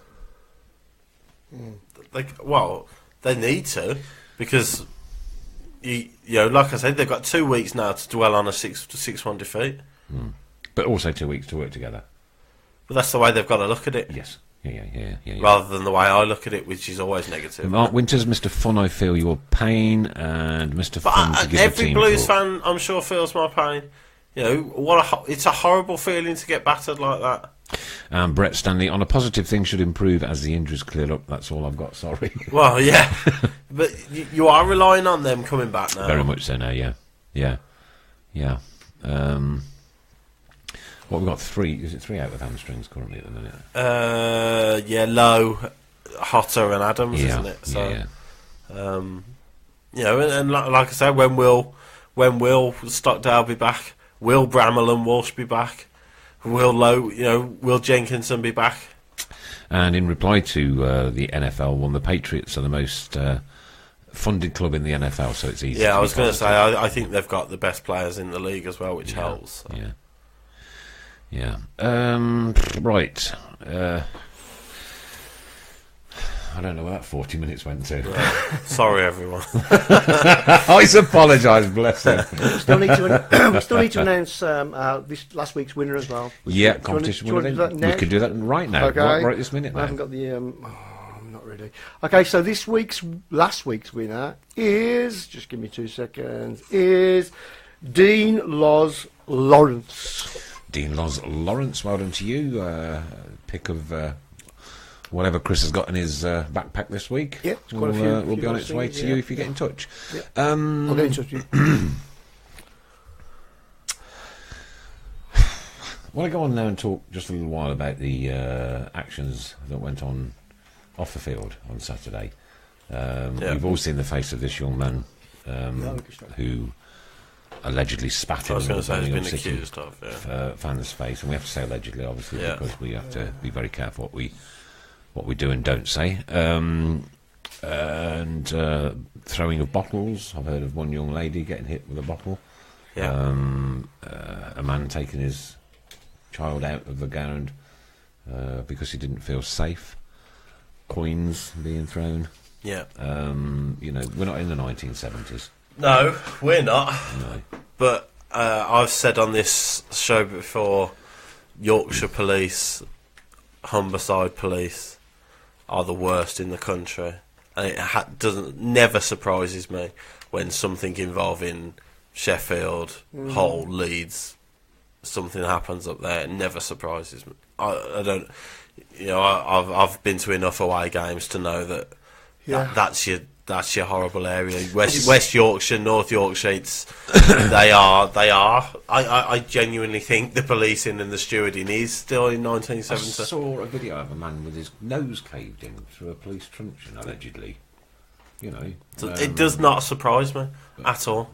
Well, they need to, because... You know, like I said, they've got 2 weeks now to dwell on a 6-1 defeat. But also 2 weeks to work together. But that's the way they've got to look at it. Yes. Yeah. Rather than the way I look at it, which is always negative. Mark Winters, Mr. Fun, I feel your pain, and Mr. Fun to give every the team Blues talk. fan, I'm sure, feels my pain. You know, it's a horrible feeling to get battered like that. Brett Stanley, on a positive, things should improve as the injuries clear up. That's all I've got, sorry. Well, yeah. But you are relying on them coming back now. Very much so now, yeah. What, we've got 3, is it 3 out with hamstrings currently at the minute? Yeah, Lowe, Hotter and Adams, Yeah, isn't it? So, yeah. You know, and like I said, when will Stockdale be back? Will Bramall and Walsh be back? Will Jenkinson be back? And in reply to the NFL, the Patriots are the most funded club in the NFL, so it's easy. Yeah, I was going to say, I think they've got the best players in the league as well, which helps. So. Yeah. Right. I don't know where that 40 minutes went to. Right. Sorry, everyone. I apologise, bless him. We still need to announce this last week's winner as well. Yeah, competition winner. We could do that right now. Okay. Right this minute now. I haven't got the... I'm not ready. Okay, so last week's winner is... Just give me 2 seconds. Is Dean Loz Lawrence. Dean Loz Lawrence, well done to you. Pick of whatever Chris has got in his backpack this week. Yeah, it's quite a few. Will be on its way to you if you get in touch. Yeah. I'll get in touch with you. I want to go on now and talk just a little while about the actions that went on off the field on Saturday. We've all seen the face of this young man who allegedly spat in the Birmingham City fan's face, and we have to say allegedly, obviously, because we have to be very careful what we do and don't say. And throwing of bottles. I've heard of one young lady getting hit with a bottle. A man taking his child out of the ground because he didn't feel safe. Coins being thrown. We're not in the 1970s. No, we're not. No. But I've said on this show before, Yorkshire police, Humberside police are the worst in the country, and it never surprises me when something involving Sheffield, Hull, Leeds, something happens up there. It never surprises me. I don't. I've been to enough away games to know that that's your horrible area. West Yorkshire, North Yorkshire. They are. I genuinely think the policing and the stewarding is still in 1970. I saw a video of a man with his nose caved in through a police truncheon, allegedly. It does not surprise me at all.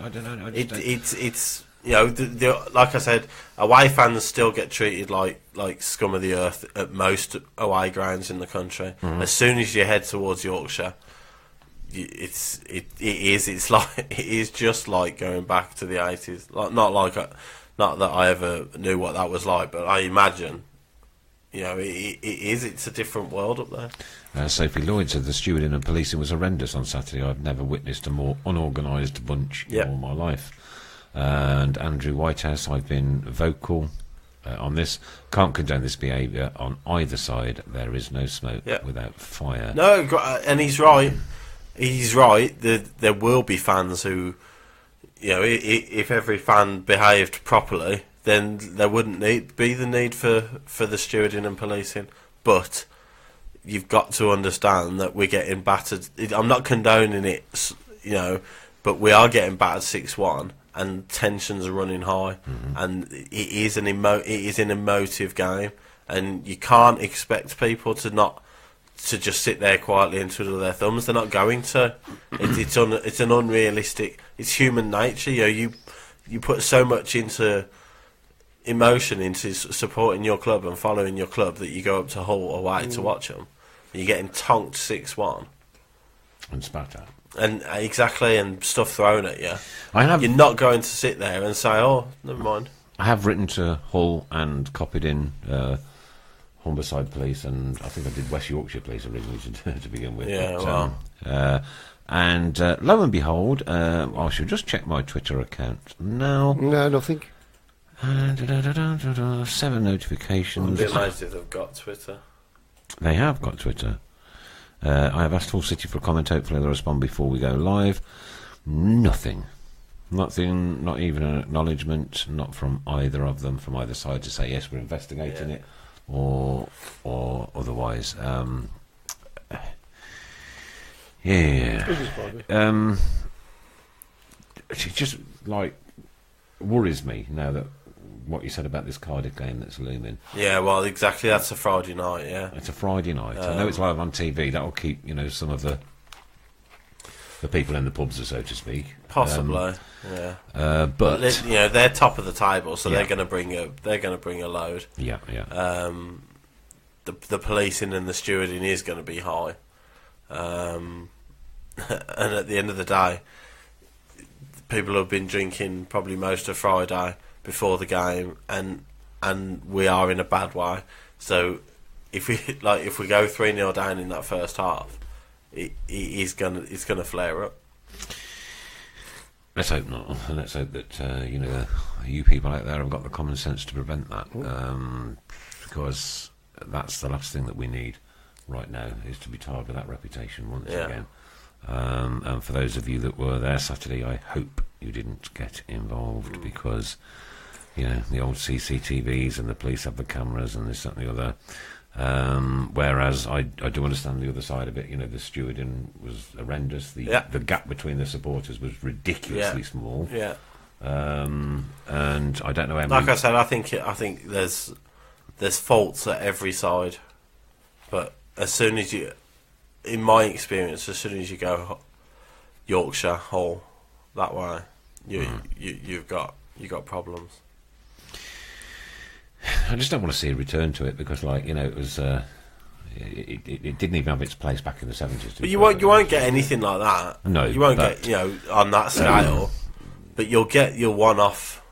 I don't know. It's like I said, away fans still get treated like scum of the earth at most away grounds in the country. Mm-hmm. As soon as you head towards Yorkshire, it is just like going back to the 80s. Not that I ever knew what that was like, but I imagine. It's a different world up there. Sophie Lloyd said the stewarding and policing was horrendous on Saturday. I've never witnessed a more unorganised bunch in all my life. And Andrew Whitehouse, I've been vocal on this. Can't condone this behaviour on either side. There is no smoke without fire. No, and he's right. He's right. There will be fans who, if every fan behaved properly, then there wouldn't be the need for the stewarding and policing. But you've got to understand that we're getting battered. I'm not condoning it, but we are getting battered 6-1. And tensions are running high, and it is an emotive game, and you can't expect people to just sit there quietly and twiddle their thumbs. They're not going to. It's an unrealistic. It's human nature. You put so much into emotion into supporting your club and following your club that you go up to Hull away to watch them. And you're getting tonked 6-1 and spat at. And exactly, and stuff thrown at you. You're not going to sit there and say, "Oh, never mind." I have written to Hull and copied in Humberside Police, and I think I did West Yorkshire Police originally to begin with. Yeah, and lo and behold, I should just check my Twitter account now. No, nothing. 7 notifications. I'd be amazed if they've got Twitter. They have got Twitter. I have asked Hull City for a comment. Hopefully they'll respond before we go live. Nothing, not even an acknowledgement, not from either of them, from either side, to say yes, we're investigating it, or otherwise. It just worries me now that what you said about this Cardiff game that's looming. Yeah, well, exactly. That's a Friday night. Yeah, it's a Friday night. I know it's live on TV. That'll keep some of the people in the pubs, so to speak. Possibly. But they're top of the table, so they're going to bring a load. Yeah. The policing and the stewarding is going to be high, and at the end of the day, people have been drinking probably most of Friday before the game, and we are in a bad way. So if we go 3-0 down in that first half, it's gonna flare up. Let's hope not, and let's hope that you people out there have got the common sense to prevent that, because that's the last thing that we need right now, is to be tarred with that reputation once again. And for those of you that were there Saturday, I hope you didn't get involved because, the old CCTVs and the police have the cameras and this, that and the other. Whereas I do understand the other side of it. The stewarding was horrendous. The gap between the supporters was ridiculously small. Yeah. And I don't know how Like I said, I think there's faults at every side, but as soon as you, in my experience, as soon as you go Yorkshire, Hull, that way, you've got problems. I just don't want to see a return to it because, it was. It didn't even have its place back in the 70s. But you won't get anything like that. No, you won't get on that scale. But you'll get your one-off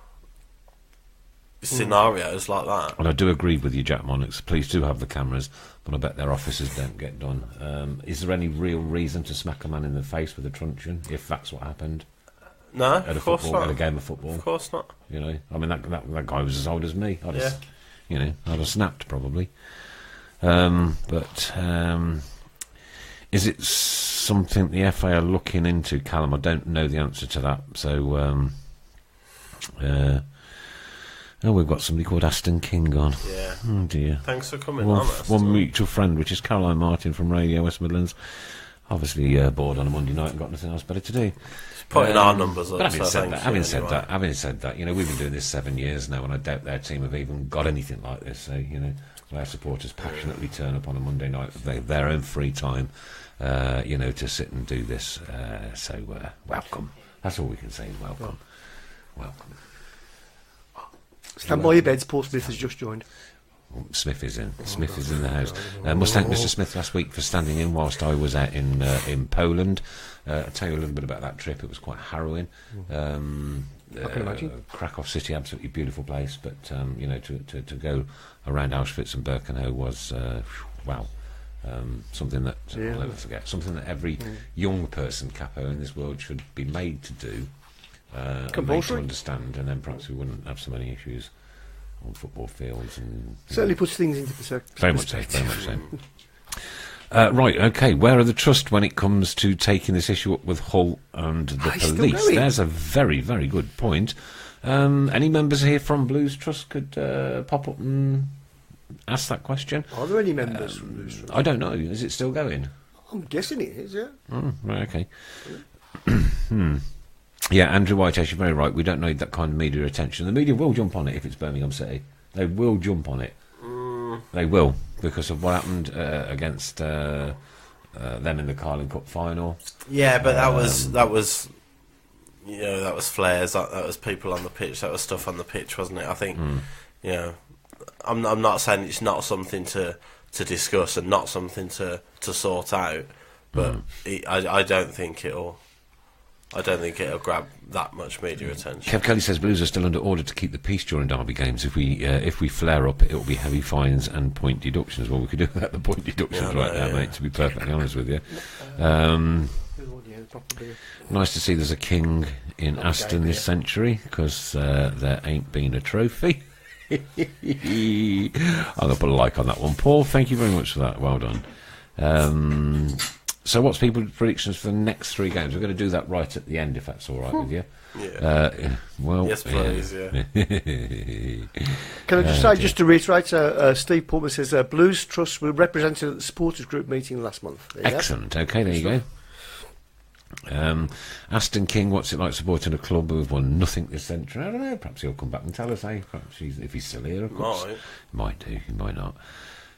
scenarios like that. And I do agree with you, Jack Monix. Police do have the cameras, but I bet their officers don't get done. Is there any real reason to smack a man in the face with a truncheon if that's what happened? No, At a game of football. Of course not. That guy was as old as me. I'd have snapped probably. But is it something the FA are looking into, Callum? I don't know the answer to that. So, we've got somebody called Aston King on. Yeah. Oh dear. Thanks for coming on. One mutual friend, which is Caroline Martin from Radio West Midlands. Obviously bored on a Monday night and got nothing else better to do. Putting our numbers up. But having said that, we've been doing this 7 years now, and I doubt their team have even got anything like this. So, our supporters passionately turn up on a Monday night, their own free time, to sit and do this. So, welcome. That's all we can say. Welcome. Welcome. Stand by your beds. Paul Smith has just joined. Smith is in. Smith is in the house. Must thank Mr. Smith last week for standing in whilst I was out in Poland. I'll tell you a little bit about that trip. It was quite harrowing. I can imagine. Krakow City, absolutely beautiful place, but to go around Auschwitz and Birkenau was something that I'll never forget. Something that every young person, capo, in this world should be made to do, and made to understand, and then perhaps we wouldn't have so many issues on football fields. And certainly puts things into perspective. Very much so. Right, okay. Where are the trust when it comes to taking this issue up with Hull and the police? There's a very, very good point. Any members here from Blues Trust could pop up and ask that question. Are there any members from Blues Trust? I don't know. Is it still going? I'm guessing it is, yeah. Right, okay. Yeah, Andrew White, you're very right. We don't need that kind of media attention. The media will jump on it if it's Birmingham City. They will jump on it. They will, because of what happened against them in the Carling Cup final. Yeah, but that was flares. That was people on the pitch. That was stuff on the pitch, wasn't it? I think I'm not saying it's not something to discuss and not something to sort out, but I don't think it'll grab that much media attention. Kev Kelly says Blues are still under order to keep the peace during derby games. If we flare up, it will be heavy fines and point deductions. Well, we could do without the point deductions mate, to be perfectly honest with you. Nice to see there's a king in Aston this century, because there ain't been a trophy. I'm going to put a like on that one. Paul, thank you very much for that. Well done. So what's people's predictions for the next 3 games? We're going to do that right at the end, if that's all right with you. Yeah. Yes, please, yeah. Can I just say, just to reiterate, Steve Portman says Blues Trust were represented at the supporters group meeting last month. Excellent. Okay, there you go. Aston King, what's it like supporting a club who've won nothing this century? I don't know. Perhaps he'll come back and tell us. Perhaps if he's still here, of course. Might do. He might not.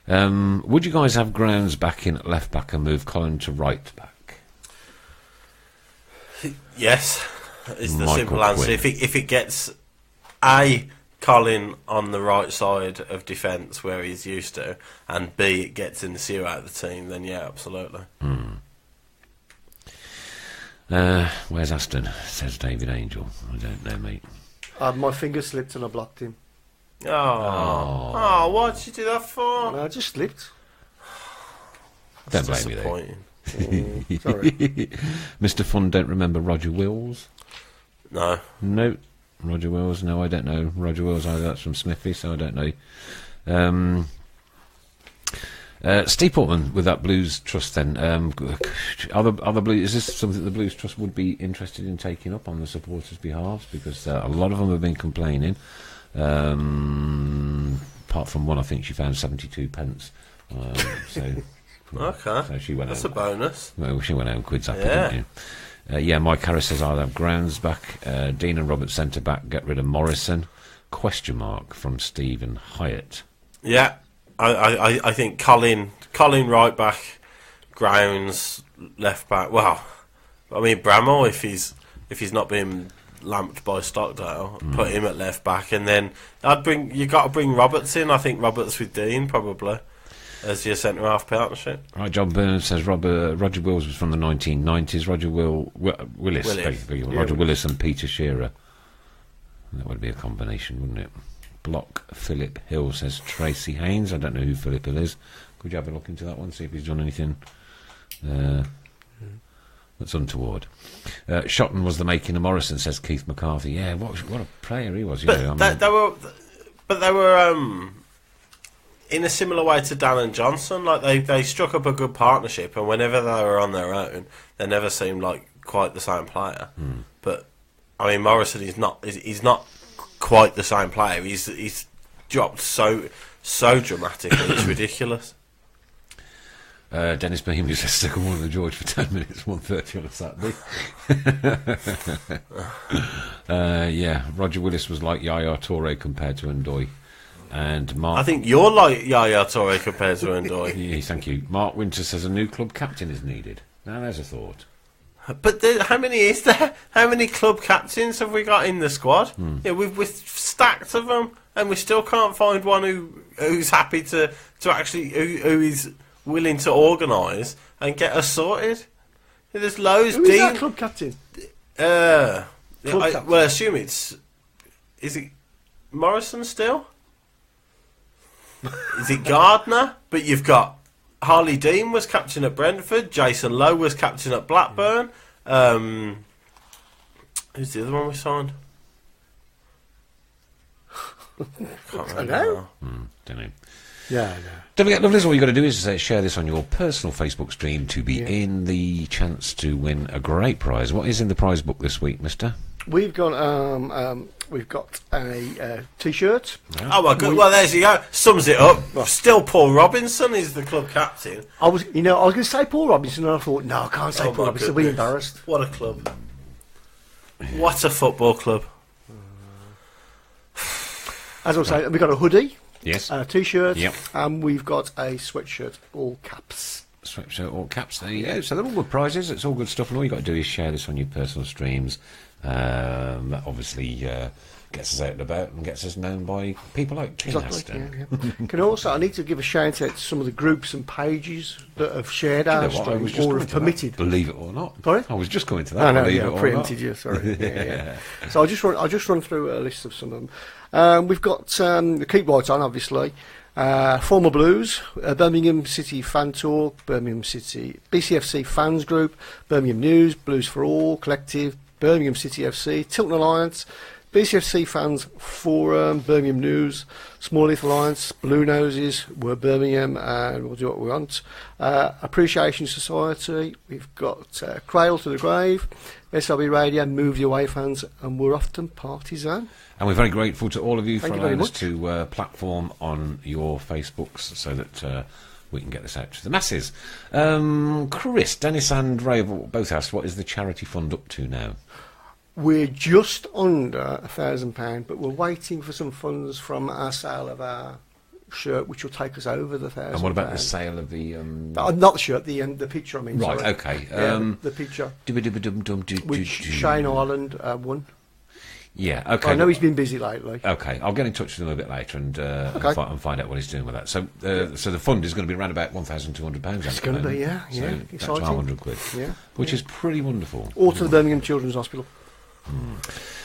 Would you guys have Grounds back in at left back and move Colin to right back? Yes, is the Michael simple answer. If it gets Colin on the right side of defence where he's used to, and B, it gets Insiu out of the team, then yeah, absolutely. Where's Aston? Says David Angel. I don't know, mate. My finger slipped and I blocked him. Oh, what did you do that for? No, I just slipped. Don't blame me there. Sorry. Mr. Fun don't remember Roger Wills? No. No. Roger Wills? No, I don't know Roger Wills either. That's from Smithy, so I don't know. Steve Portman with that Blues Trust then. Other Blues, is this something the Blues Trust would be interested in taking up on the supporters' behalf? Because a lot of them have been complaining. Apart from one, I think she found 72 pence. Okay. So she went That's out. a bonus. Well, she went out and quids happy, didn't you? Mike Harris says I'll have Grounds back. Dean and Robert centre back. Get rid of Morrison. Question mark from Stephen Hyatt. Yeah, I think Colin right back, Grounds left back. Well, I mean Bramall if he's not being lamped by Stockdale, put him at left back, and then you got to bring Roberts in. I think Roberts with Dean probably as your centre half partnership. Right, John Burnham says Roger Wills was from the 1990s. Roger Willis and Peter Shearer. That would be a combination, wouldn't it? Block Philip Hill says Tracy Haynes. I don't know who Philip Hill is. Could you have a look into that one, see if he's done anything that's untoward? Shotton was the making of Morrison, says Keith McCarthy. Yeah, what a player he was. They were in a similar way to Dan and Johnson. Like they struck up a good partnership, and whenever they were on their own, they never seemed like quite the same player. But I mean, Morrison is not. He's not quite the same player. He's dropped so dramatically. It's ridiculous. Dennis Bohemian says second one of the George for 10 minutes, 1:30 on a Saturday. Roger Willis was like Yaya Toure compared to Ndoye. And Mark, I think you're like Yaya Toure compared to Ndoye. Yeah, thank you. Mark Winter says a new club captain is needed. Now there's a thought. But how many is there? How many club captains have we got in the squad? Yeah, we've stacked of them, and we still can't find one who's happy to actually who is willing to organise and get us sorted. Yeah, there's loads. Who is that club captain? Captain. Well, I assume is it Morrison still? Is it Gardner? But you've got Harley Dean was captain at Brentford. Jason Lowe was captain at Blackburn. Who's the other one we signed? Can't remember now. Don't know. Yeah, no. Don't forget, lovelies, all you got to do is share this on your personal Facebook stream to be in the chance to win a great prize. What is in the prize book this week, mister? We've got a T-shirt. Oh my god! Well, there you go. Sums it up. Still, Paul Robinson is the club captain. I was going to say Paul Robinson, and I thought, no, I can't say Paul Robinson. I'll be embarrassed. What a club! What a football club! As I was saying, we've got a hoodie. Yes. A T-shirt. Yep. And we've got a sweatshirt, all caps. Sweatshirt, all caps. There you go. So they're all good prizes. It's all good stuff, and all you got to do is share this on your personal streams. That obviously gets us out and about and gets us known by people like King Aston. Yeah. I need to give a shout out to some of the groups and pages that have shared our streams or have permitted. Believe it or not. Sorry? I was just going to that. I preempted you. Sorry. Yeah. So I'll just run through a list of some of them. We've got the Keep Right On, obviously. Former Blues, Birmingham City Fan Talk, Birmingham City BCFC Fans Group, Birmingham News, Blues for All Collective, Birmingham City FC, Tilton Alliance, BCFC Fans Forum, Birmingham News, Small Leaf Alliance, Blue Noses, we're Birmingham, and we'll do what we want. Appreciation Society, we've got Cradle to the Grave, SRB Radio, Move the Away Fans, and we're often Partisan. And we're very grateful to all of you for Thank you allowing very us to platform on your Facebooks so that we can get this out to the masses. Chris, Dennis and Ray have both asked, what is the charity fund up to now? We're just under £1,000, but we're waiting for some funds from our sale of our shirt, which will take us over the £1,000. And what about the sale of the... not the shirt, the picture, I mean. Right, sorry. okay. The picture. Which Shane Ireland won. Yeah, okay. I know he's been busy lately. Okay, I'll get in touch with him a bit later and find out what he's doing with that. So, so the fund is going to be around about £1,200. It's going to be, yeah. So that's £1,200, yeah, which is pretty wonderful. Or to the Birmingham Children's Hospital.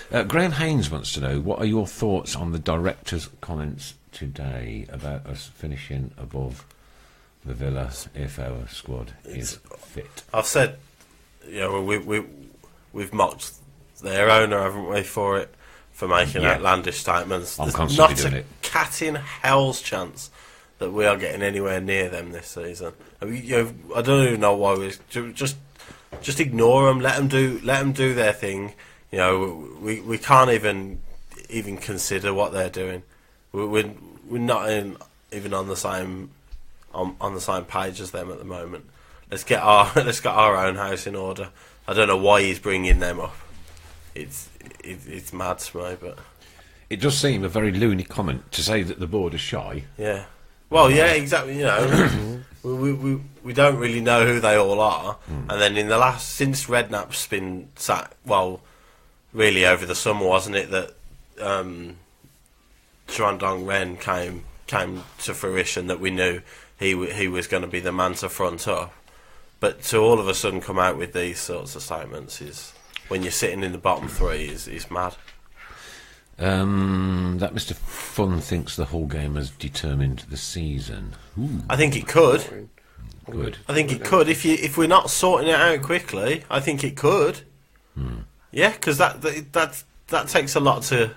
Graham Haynes wants to know, what are your thoughts on the director's comments today about us finishing above the Villa if our squad is fit? I've said, we've mocked their owner, haven't we, for making outlandish statements. I'm There's constantly not doing a it. cat in hell's chance that we are getting anywhere near them this season. I mean, I don't even know why we just ignore them. Let them do their thing. We can't even consider what they're doing. We're not even on the same on the same page as them at the moment. Let's get our own house in order. I don't know why he's bringing them up. It's mad to me, but it does seem a very loony comment to say that the board are shy. Yeah. Well, yeah, exactly. We don't really know who they all are, and then since Redknapp's been sacked, well, really over the summer, wasn't it, that Chuan Dong Ren came to fruition, that we knew he was going to be the man to front up, but to all of a sudden come out with these sorts of statements is, when you're sitting in the bottom three, is mad. That Mr. Fun thinks the whole game has determined the season. Ooh. I think it could. Good. I think it could. If we're not sorting it out quickly, I think it could. Yeah, because that takes a lot to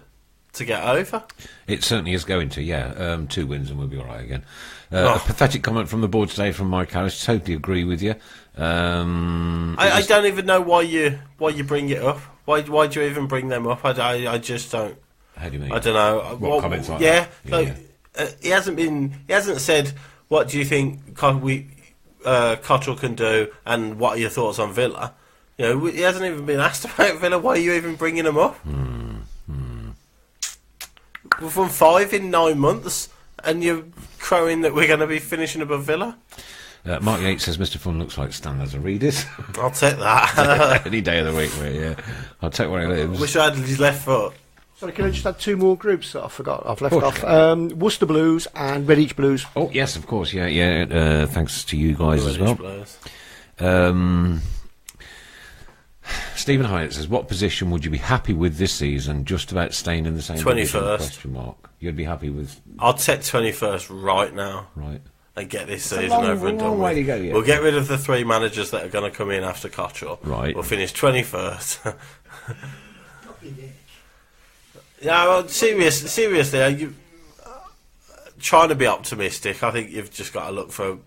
get over. It certainly is going to. Yeah, 2 wins and we'll be all right again. A pathetic comment from the board today from Mike Harris. Totally agree with you. I don't even know why you bring it up. Why do you even bring them up? I just don't. How do you mean? I don't know. What comments like that? Yeah. He hasn't said, what do you think Cottrell can do, and what are your thoughts on Villa? He hasn't even been asked about Villa. Why are you even bringing him up? We've won 5 in 9 months, and you're crowing that we're going to be finishing above Villa. Mark Yates says Mr. Fun looks like Stan Lazaridis. I'll take that. Any day of the week, mate, yeah. I'll take where he lives. Wish I had his left foot. Sorry, can I just add 2 more groups that I've left off? Worcester Blues and Redditch Blues. Oh, yes, of course, yeah. Thanks to you guys as well. Stephen Hyatt says, what position would you be happy with this season, just about staying in the same 21st. Question mark. You'd be happy with... I'll take 21st right now. Right. And get this season over and done with. Go, yeah. We'll get rid of the 3 managers that are going to come in after Cottrell. Right. We'll finish 21st. Yeah, well, seriously, are you trying to be optimistic? I think you've just got to look for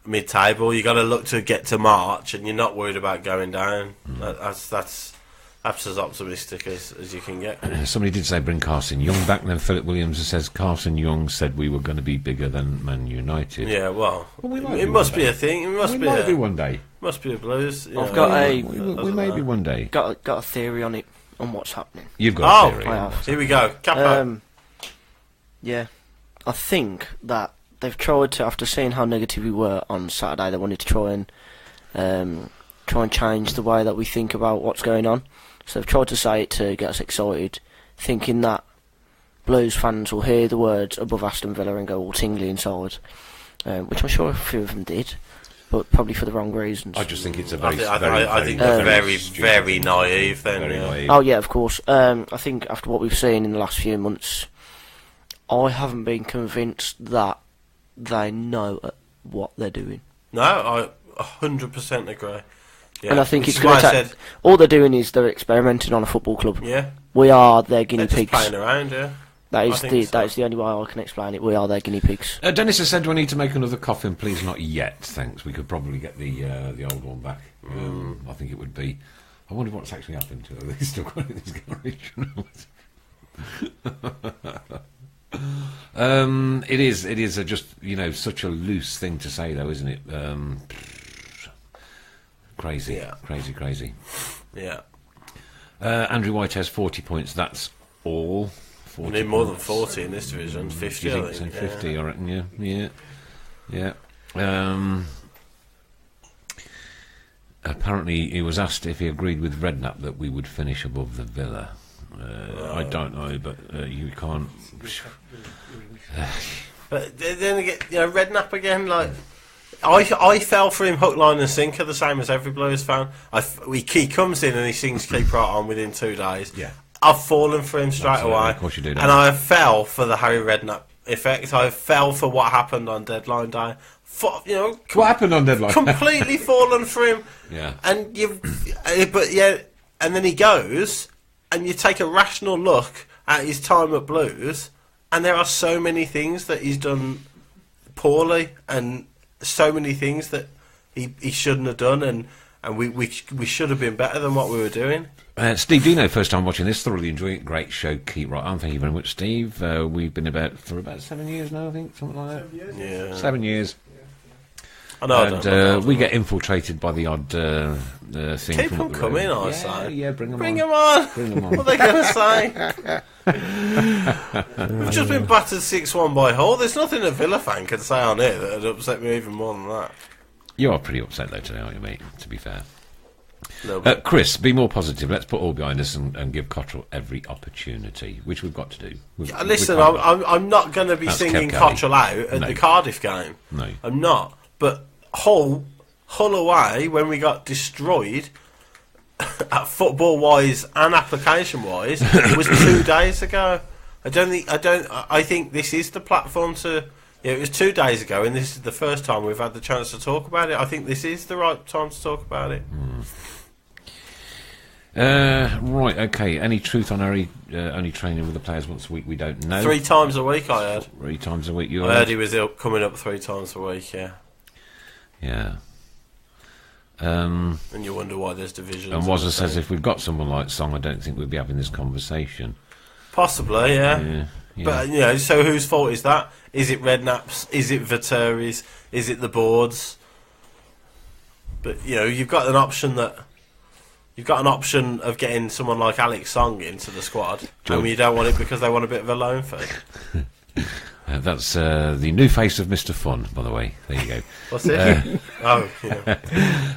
mid-table. You've got to look to get to March, and you're not worried about going down. That's as optimistic as you can get. Somebody did say bring Carson Young back, and then Philip Williams says Carson Young said we were going to be bigger than Man United. Yeah, well it must be a thing. It must be one day. Must be a Blues. I've got we may be one day. Got a theory on it, on what's happening. You've got a theory. I have. Here we go. Capo. Yeah, I think that they've tried to, after seeing how negative we were on Saturday, they wanted to try and change the way that we think about what's going on. So they've tried to say it to get us excited, thinking that Blues fans will hear the words above Aston Villa and go all tingly inside, which I'm sure a few of them did, but probably for the wrong reasons. I just think it's a I think they're very naive then. Naive. Oh yeah, of course. I think after what we've seen in the last few months, I haven't been convinced that they know what they're doing. No, I 100% agree. Yeah. And I think it's going to take... All they're doing is they're experimenting on a football club. Yeah. We are their guinea pigs. Just playing around, yeah. That is the only way I can explain it. We are their guinea pigs. Dennis has said, do I need to make another coffin? Please, not yet, thanks. We could probably get the old one back. I think it would be... I wonder what's actually happened to it. They've still got it in this garage. It is just, such a loose thing to say, though, isn't it? Crazy. Yeah. Andrew White has 40 points. That's all. 40 we need more than 40 in this division. 50, I think. 50, I reckon, yeah. Apparently, he was asked if he agreed with Redknapp that we would finish above the Villa. I don't know, but you can't... But then again, Redknapp again, like... I fell for him hook, line and sinker, the same as every Blues fan. He comes in and he sings Keep Right On within 2 days. Yeah. I've fallen for him straight away. Of course you do. And I fell for the Harry Redknapp effect. I fell for what happened on deadline day. What happened on deadline? Completely fallen for him. Yeah. And and then he goes, and you take a rational look at his time at Blues, and there are so many things that he's done poorly, and so many things that he shouldn't have done, and we should have been better than what we were doing. Steve Dino, first time watching this, thoroughly enjoying it. Great show, keep right on. Thank you very much, Steve. We've been for about 7 years now, I think, something like that. 7 years. Yeah. 7 years. I know. And we get infiltrated by the odd thing. Keep from them up the coming, road. I say. Yeah, bring them Bring on. them on. Bring them on. What are they going to say? We've just been battered 6-1 by Hull. There's nothing a Villa fan can say on it that would upset me even more than that. You are pretty upset though today, aren't you, mate? To be fair. No, but Chris, be more positive. Let's put all behind us and give Cottrell every opportunity, which we've got to do. listen, I'm not going to be That's singing Kev Kelly. Cottrell out at No. the Cardiff game. No. I'm not. But Hull away, when we got destroyed, at football-wise and application-wise, it was 2 days ago. I think this is the platform to... Yeah, it was 2 days ago, and this is the first time we've had the chance to talk about it. I think this is the right time to talk about it. Right, okay. Any truth on only training with the players once a week? We don't know. 3 times a week, I heard. 3 times a week. You I heard he was coming up 3 times a week, yeah. Yeah. And you wonder why there's divisions. And Wazza says if we've got someone like Song, I don't think we'd be having this conversation. Possibly, yeah. Yeah. But, you know, so whose fault is that? Is it Redknapp's? Is it Vittori's? Is it the board's? But, you know, you've got an option of getting someone like Alex Song into the squad, and you don't want it because they want a bit of a loan fee. That's the new face of Mr. Fun, by the way. There you go. What's it? Oh, yeah.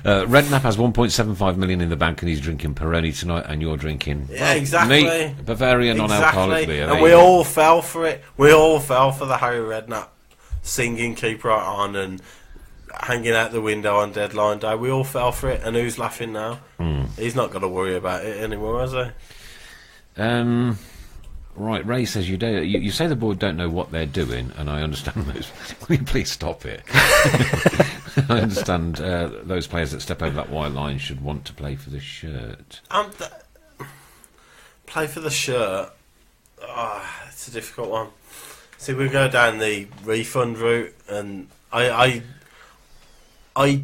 Redknapp has 1.75 million in the bank and he's drinking Peroni tonight, and you're drinking... Yeah, exactly. Neat, Bavarian non-alcoholic beer. And we all fell for it. We all fell for the Harry Redknapp singing Keep Right On and hanging out the window on deadline day. We all fell for it, and who's laughing now? He's not got to worry about it anymore, has he? Right, Ray says you say the board don't know what they're doing, and I understand those. Will you please stop it? I understand those players that step over that white line should want to play for the shirt. Play for the shirt. It's a difficult one. See, we go down the refund route, and I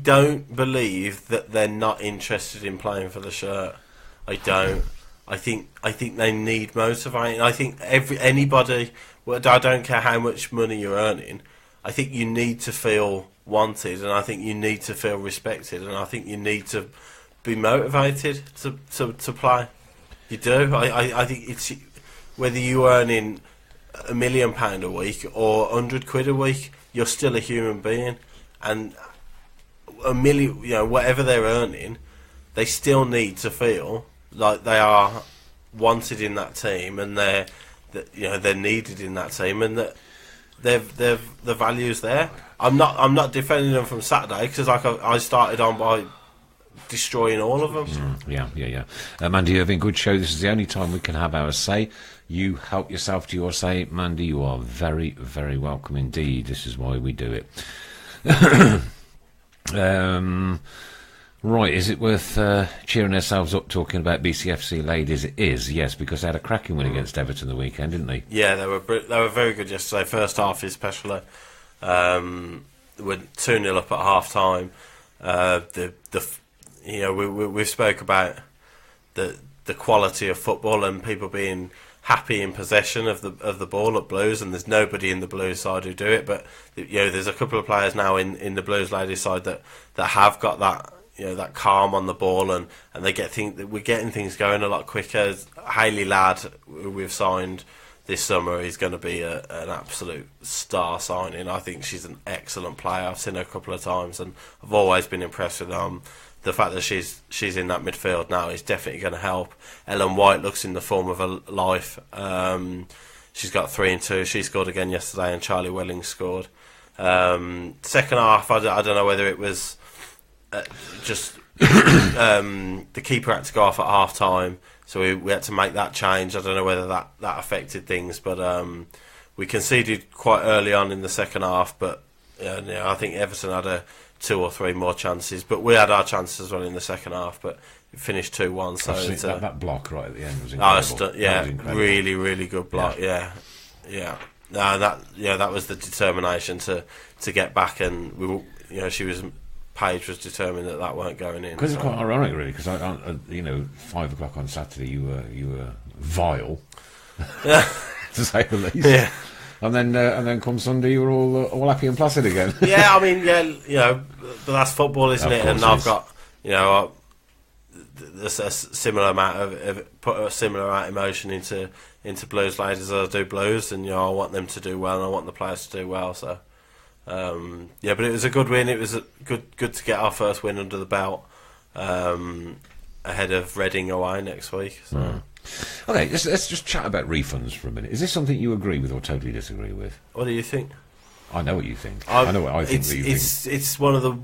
don't believe that they're not interested in playing for the shirt. I don't. I think they need motivating. I think anybody. Well, I don't care how much money you're earning. I think you need to feel wanted, and I think you need to feel respected, and I think you need to be motivated to play. You do. I think it's whether you're earning £1 million a week or £100 a week, you're still a human being, and $1 million, you know, whatever they're earning, they still need to feel like they are wanted in that team, and they're needed in that team, and that the value's there. I'm not defending them from Saturday, because I started on by destroying all of them. Yeah. Mandy Irving, good show. This is the only time we can have our say. You help yourself to your say, Mandy. You are very, very welcome indeed. This is why we do it. Right, is it worth cheering ourselves up talking about BCFC ladies? It is, yes, because they had a cracking win against Everton the weekend, didn't they? Yeah, they were very good yesterday. First half especially. Went 2-0 up at half time. We've spoke about the quality of football and people being happy in possession of the ball at Blues, and there's nobody in the Blues side who do it. But there's a couple of players now in the Blues ladies side that have got that. That calm on the ball, and we're getting things going a lot quicker. Hayley Ladd, who we've signed this summer, is going to be an absolute star signing. I think she's an excellent player. I've seen her a couple of times, and I've always been impressed with the fact that she's in that midfield now is definitely going to help. Ellen White looks in the form of her life. She's got 3 and 2. She scored again yesterday, and Charlie Welling scored. Second half, I don't know whether it was just the keeper had to go off at half time, so we had to make that change. I don't know whether that affected things, but we conceded quite early on in the second half. But I think Everton had 2 or 3 more chances, but we had our chances as well in the second half. But it finished 2-1. So that block right at the end was incredible. Was incredible. Really, really good block. Yeah. No, that was the determination to get back, and Paige was determined that weren't going in. Because it's quite ironic, really. Because 5 o'clock on Saturday, you were vile, Yeah. to say the least. Yeah. And then come Sunday, you were all happy and placid again. Yeah, I mean, but that's football, isn't it? And I've got, there's a similar amount put a similar amount of emotion into Blues ladies as I do Blues, and I want them to do well, and I want the players to do well. So, but it was a good win. It was good to get our first win under the belt ahead of Reading away next week. So. Okay, let's just chat about refunds for a minute. Is this something you agree with or totally disagree with? What do you think? I know what you think. I know what I think. It's one of the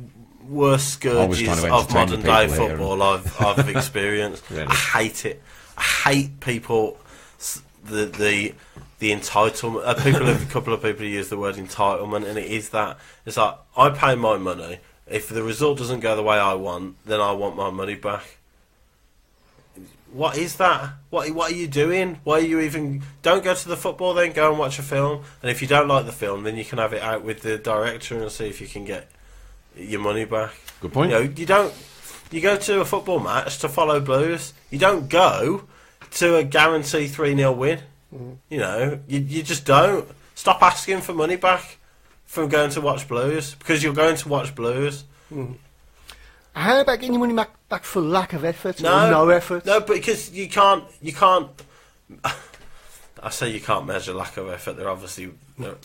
worst scourges of modern day football I've experienced. Really? I hate it. I hate people. The entitlement. A couple of people use the word entitlement, and it is that. It's like, I pay my money. If the result doesn't go the way I want, then I want my money back. What is that? What are you doing? Why are you even... Don't go to the football then, go and watch a film. And if you don't like the film, then you can have it out with the director and see if you can get your money back. Good point. You go to a football match to follow Blues. You don't go to a guaranteed 3-0 win. You just don't. Stop asking for money back from going to watch Blues, because you're going to watch Blues. How about getting your money back for lack of effort or no effort? No, because you can't. I say you can't measure lack of effort. They're obviously they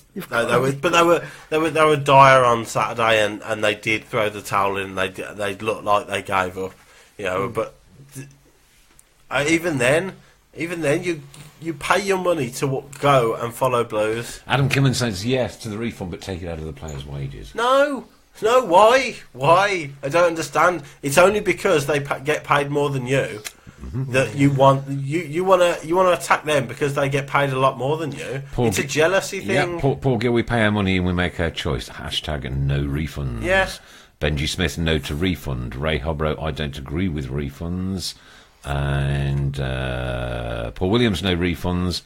were dire on Saturday, and they did throw the towel in. They looked like they gave up, But even then, you pay your money to go and follow Blues. Adam Kimman says yes to the refund, but take it out of the players' wages. No, why? Why? I don't understand. It's only because they get paid more than you that you want to attack them because they get paid a lot more than you. It's a jealousy thing. Yeah, Paul Gill, we pay our money and we make our choice. Hashtag no refunds. Yeah. Benji Smith, no to refund. Ray Hobro, I don't agree with refunds. And Paul Williams, no refunds.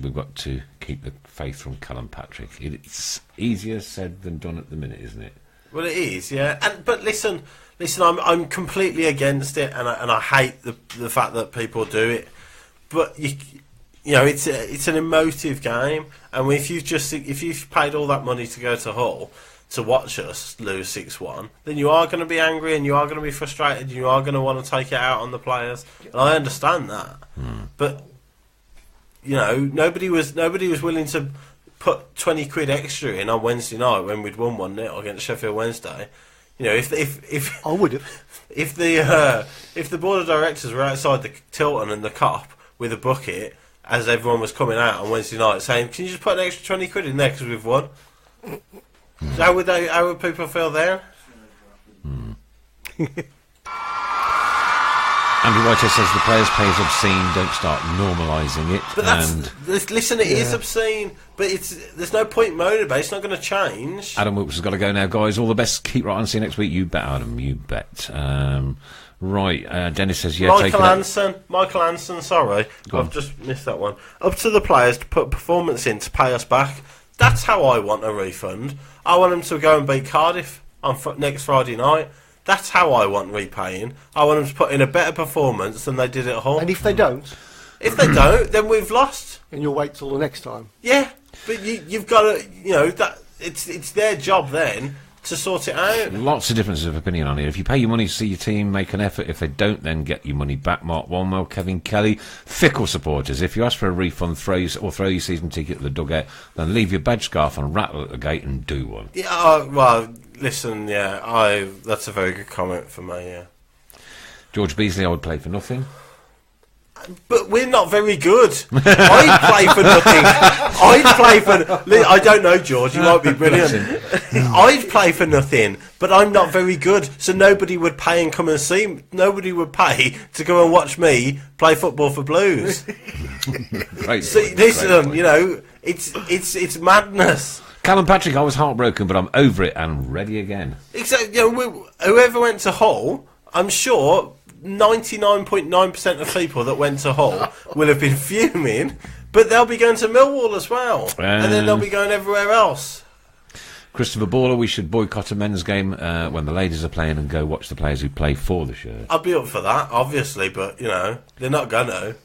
We've got to keep the faith from Callum Patrick. It's easier said than done at the minute, isn't it? Well, it is, yeah. But listen, I'm completely against it, and I hate the fact that people do it. But it's an emotive game, and if you've paid all that money to go to Hull to watch us lose 6-1, then you are going to be angry, and you are going to be frustrated, and you are going to want to take it out on the players. And I understand that, but. Nobody was willing to put 20 quid extra in on Wednesday night when we'd won 1-0 against Sheffield Wednesday. If I would have. If the board of directors were outside the Tilton and the Cop with a bucket as everyone was coming out on Wednesday night saying, "Can you just put an extra 20 quid in there because we've won?" How would people feel then? Andrew Whitehead says the players' pay is obscene. Don't start normalising it. But listen, it is obscene. But there's no point moaning about it. It's not going to change. Adam Wilkes has got to go now, guys. All the best. Keep right on. See you next week. You bet, Adam. You bet. Dennis says, yeah. Michael Anson. Sorry, I've just missed that one. Up to the players to put performance in to pay us back. That's how I want a refund. I want them to go and beat Cardiff on next Friday night. That's how I want repaying. I want them to put in a better performance than they did at home. And if they don't? If they don't, then we've lost. And you'll wait till the next time? Yeah, but you've got to, that it's their job then to sort it out. Lots of differences of opinion on it. If you pay your money to see your team make an effort, if they don't, then get your money back. Mark Walmwell, Kevin Kelly, fickle supporters. If you ask for a refund, throw your season ticket at the dugout, then leave your badge scarf and rattle at the gate and do one. Yeah, well, listen, that's a very good comment for me, yeah. George Beasley, I would play for nothing. But we're not very good. I'd play for nothing. I don't know, George, you might be brilliant. I'd play for nothing, but I'm not very good, so nobody would pay and come and see me. Nobody would pay to go and watch me play football for Blues. Great. See, listen, it's madness. Callum Patrick, I was heartbroken, but I'm over it and ready again. Exactly. Whoever went to Hull, I'm sure 99.9% of people that went to Hull will have been fuming But they'll be going to Millwall as well, and then they'll be going everywhere else. Christopher Baller, we should boycott a men's game when the ladies are playing and go watch the players who play for the shirt. I'd be up for that, obviously, but, you know, they're not going to.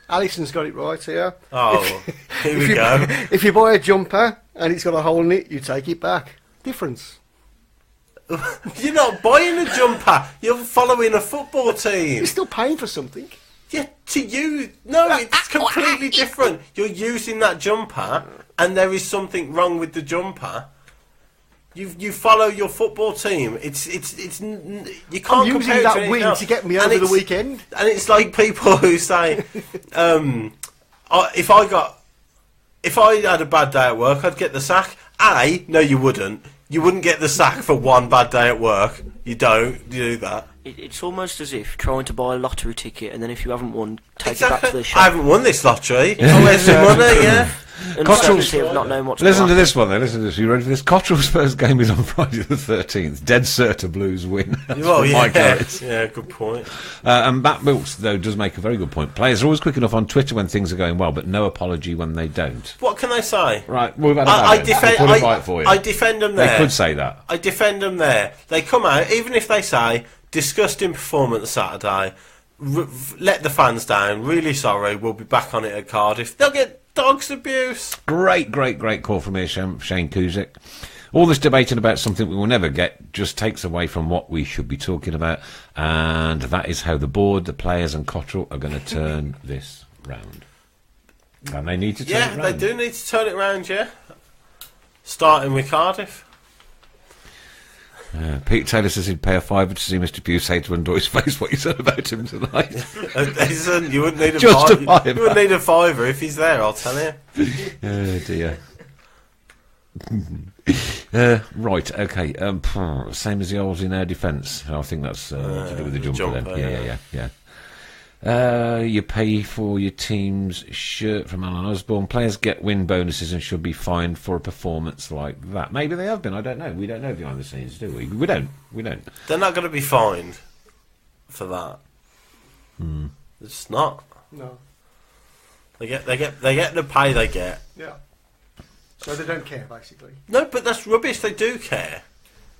Alison's got it right here. Oh, here we go. If you buy a jumper and it's got a hole in it, you take it back. Difference. You're not buying a jumper. You're following a football team. You're still paying for something. Yeah, to you. No, it's completely different. You're using that jumper, and there is something wrong with the jumper. You follow your football team. It's you can't I'm compare using it that to anything win else. to get me And over the it's- weekend. And it's like people who say, if I had a bad day at work, I'd get the sack. No, you wouldn't. You wouldn't get the sack for one bad day at work. You don't. You do that. It's almost as if trying to buy a lottery ticket and then if you haven't won, take it back to the I shop. haven't won this lottery. Oh, where's the money? Yeah. Uncertainty of not knowing what's Listen to going this one, though. Listen to this. You ready for this? Cotterell's first game is on Friday the 13th. Dead Certa Blues win. That's Well, from Mike Harris. yeah, good point. And Matt Wilkes, though, does make a very good point. Players are always quick enough on Twitter when things are going well, but no apology when they don't. What can they say? Right, we've had a I bad defend. Put it right for you. I defend them They there. could say that. I defend them there. They come out, even if they say disgusting performance Saturday, let the fans down. Really sorry. We'll be back on it at Cardiff. They'll get dogs abuse. Great call from here, Shane Kuzik. All this debating about something we will never get just takes away from what we should be talking about, and that is how the board, the players and Cotterell are going to turn this round. And they need to turn it round. Yeah, they do need to turn it round, yeah. Starting with Cardiff. Pete Taylor says he'd pay a fiver to see Mr. Pugh say to Undoy's face what you said about him tonight. You wouldn't need a Just fiver. a fiver. You wouldn't need a fiver if he's there, I'll tell you. Oh dear. Right, okay. Same as the old in our defence. I think that's to do with the jumper then. Yeah. You pay for your team's shirt from Alan Osborne. Players get win bonuses and should be fined for a performance like that. Maybe they have been. I don't know. We don't know behind the scenes, do we? We don't. They're not going to be fined for that. It's not. No. They get the pay they get. Yeah. So they don't care, basically. No, but that's rubbish. They do care.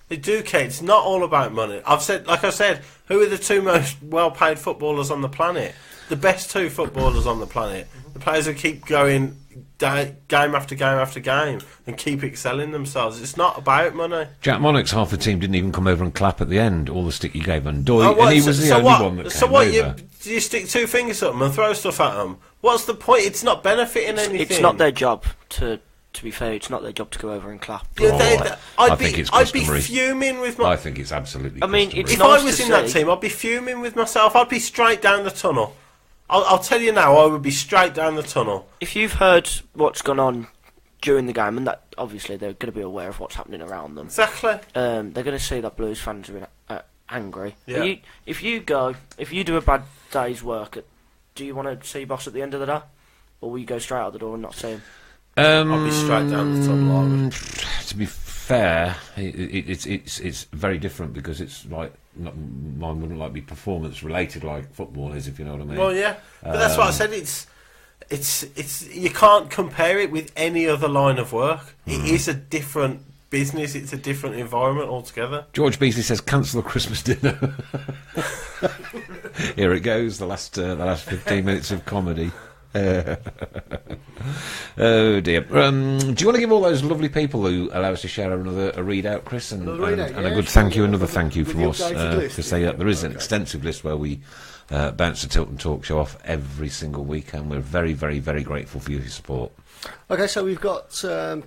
They do care. It's not all about money. Like I said, who are the two most well-paid footballers on the planet? The best two footballers on the planet. The players who keep going game after game after game and keep excelling themselves. It's not about money. Jack Monarch's half the team didn't even come over and clap at the end. All the stick you gave Undoy, and he was the only one that came over. Do you stick two fingers at them and throw stuff at them? What's the point? It's not benefiting anything. It's not their job to be fair, it's not their job to go over and clap. Yeah, I think it's I'd be customary. fuming with I think it's absolutely. I mean, customary. it's if nice I was to in that see. team, I'd be fuming with myself. I'd be straight down the tunnel. I'll tell you now, I would be straight down the tunnel. If you've heard what's gone on during the game, and that obviously they're going to be aware of what's happening around them. Exactly. They're going to see that Blues fans are angry. Yeah. If you do a bad day's work, do you want to see your boss at the end of the day, or will you go straight out the door and not see him? I'll be straight down the tunnel. I would. To be fair, it's very different because it's like mine wouldn't like be performance related like football is, if you know what I mean. Well, yeah, but that's what I said. It's you can't compare it with any other line of work. It is a different business. It's a different environment altogether. George Beasley says cancel the Christmas dinner. Here it goes. The last 15 minutes of comedy. Oh dear. Do you want to give all those lovely people who allow us to share a readout, Chris, and a good thank you, another thank you from us, because there is an extensive list where we bounce the Tilton Talk show off every single week, and we're very, very, very grateful for your support. Okay, so we've got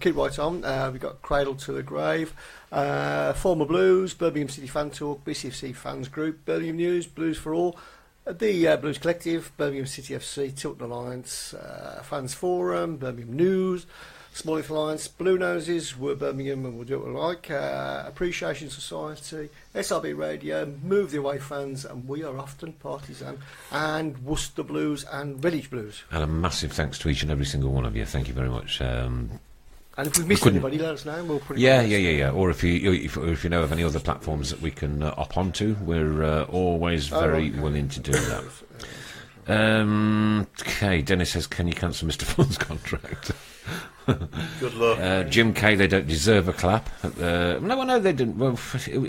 keep right on. We've got Cradle to the Grave, Former Blues, Birmingham City Fan Talk, BCFC Fans Group, Birmingham News, Blues for All, the Blues Collective, Birmingham City FC, Tilton Alliance, Fans Forum, Birmingham News, Smalley Alliance, Blue Noses, we're Birmingham and we'll do what we like, Appreciation Society, SRB Radio, Move the Away Fans, and We Are Often Partisan, and Worcester Blues and Village Blues. And a massive thanks to each and every single one of you. Thank you very much. And if we've missed anybody, let us know. We'll put it Yeah. Or if you know of any other platforms that we can op onto, we're always very willing to do that. Okay, Dennis says, can you cancel Mr. Fun's contract? Good luck. Jim Kay, they don't deserve a clap. No, they didn't. Well,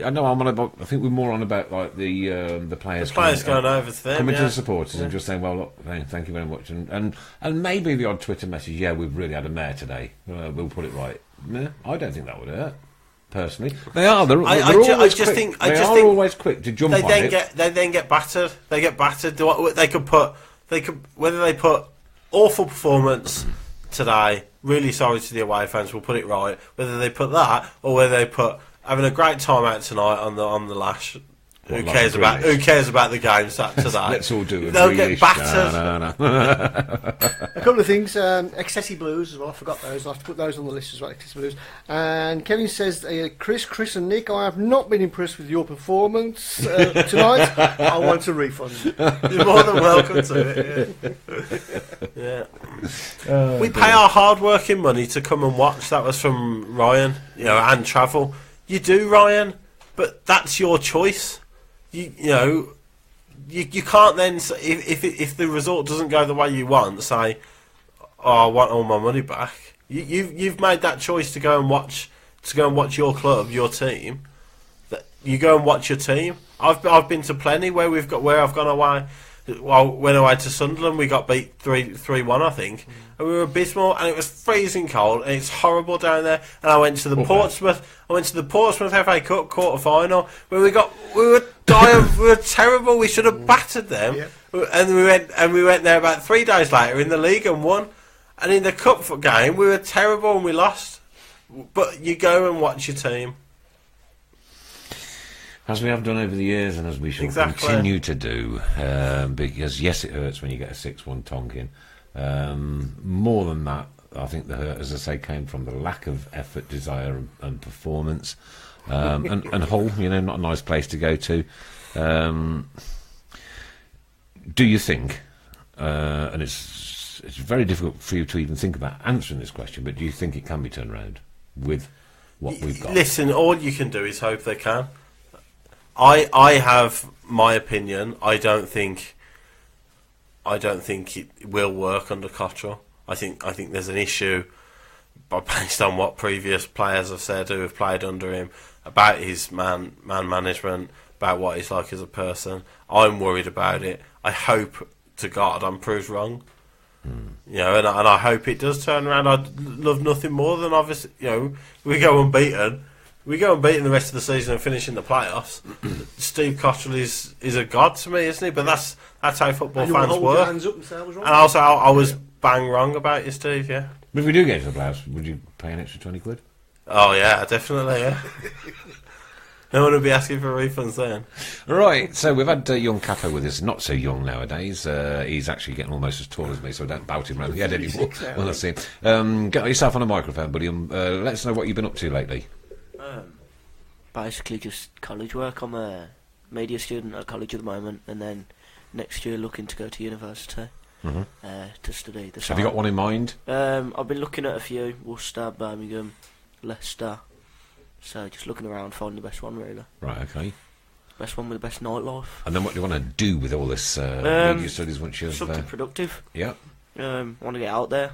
I know I'm on about. I think we're more on about like the players. The players going over to them, coming to the supporters and just saying, "Well, look, thank you very much," and maybe the odd Twitter message. Yeah, we've really had a mare today. We'll put it right. No, I don't think that would hurt. Personally, they are. They're always quick. They are always quick to jump on it. They then get battered. They get battered. They could whether they put awful performance today. Really sorry to the away fans. We'll put it right. Whether they put that or whether they put having a great time out tonight on the lash. Who cares about the games today? Let's all do it. They'll get battered. No. A couple of things. Excessi Blues as well. I forgot those. I have to put those on the list as well. Excessi Blues. And Kevin says, Chris and Nick, I have not been impressed with your performance tonight. I want a refund. You're more than welcome to it. Yeah. We pay our hard-working money to come and watch. That was from Ryan. And travel. You do, Ryan, but that's your choice. You can't then if the result doesn't go the way you want, say, I want all my money back. You've made that choice to go and watch your club, your team. That you go and watch your team. I've been to plenty where I've gone away. Well, went away to Sunderland. We got beat 3-1, I think, and we were abysmal. And it was freezing cold, and it's horrible down there. And I went to the Portsmouth. I went to the Portsmouth FA Cup quarter final where we were dying. We were terrible. We should have battered them. Yeah. And we went there about 3 days later in the league and won. And in the cup game, we were terrible and we lost. But you go and watch your team. As we have done over the years, and as we shall continue to do, because yes, it hurts when you get a 6-1 tonking. More than that, I think the hurt, as I say, came from the lack of effort, desire, and performance. And Hull, not a nice place to go to. Do you think? And it's very difficult for you to even think about answering this question, but do you think it can be turned around with what we've got? Listen, all you can do is hope they can. I have my opinion. I don't think it will work under Cottrell. I think there's an issue, based on what previous players have said who have played under him, about his man management, about what he's like as a person. I'm worried about it. I hope to God I'm proved wrong. And I hope it does turn around. I'd love nothing more than, obviously, we go unbeaten. We go unbeaten the rest of the season and finish in the playoffs. Steve Cottrell is a god to me, isn't he? But that's how football fans work. And also, I was bang wrong about you, Steve. Yeah. But if we do get to the playoffs, would you pay an extra £20? Oh yeah, definitely. Yeah. No one would be asking for refunds then. Right, so we've had young Capo with us. Not so young nowadays. He's actually getting almost as tall as me, so I don't bout him round the head anymore when I see him. Get yourself on a microphone, buddy. Let us know what you've been up to lately. Basically just college work. I'm a media student at college at the moment, and then next year looking to go to university to study the Have you got one in mind? I've been looking at a few: Worcester, Birmingham, Leicester. So just looking around, finding the best one, really. Right, okay. Best one with the best nightlife. And then what do you want to do with all this media studies once you've... Something productive. Yeah. Want to get out there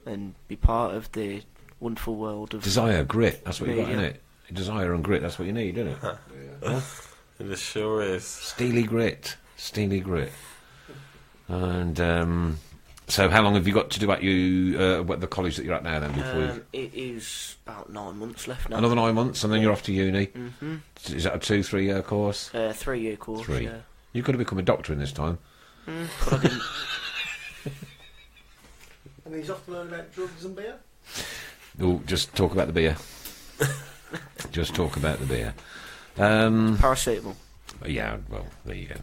and be part of the wonderful world of... Desire, grit, that's what you've got, isn't it? Desire and grit, that's what you need, isn't it? Yeah. It sure is. Steely grit. And so how long have you got to do at the college that you're at now then? Before it is about 9 months left now. Another 9 months and then you're off to uni? Mm-hmm. Is that a 2-3 year course? 3-year course, 3. Yeah. You could have become a doctor in this time. But I didn't. And he's off to learn about drugs and beer? Oh, just talk about the beer. Just talk about the beer. Paracetamol. Yeah, well, there you go.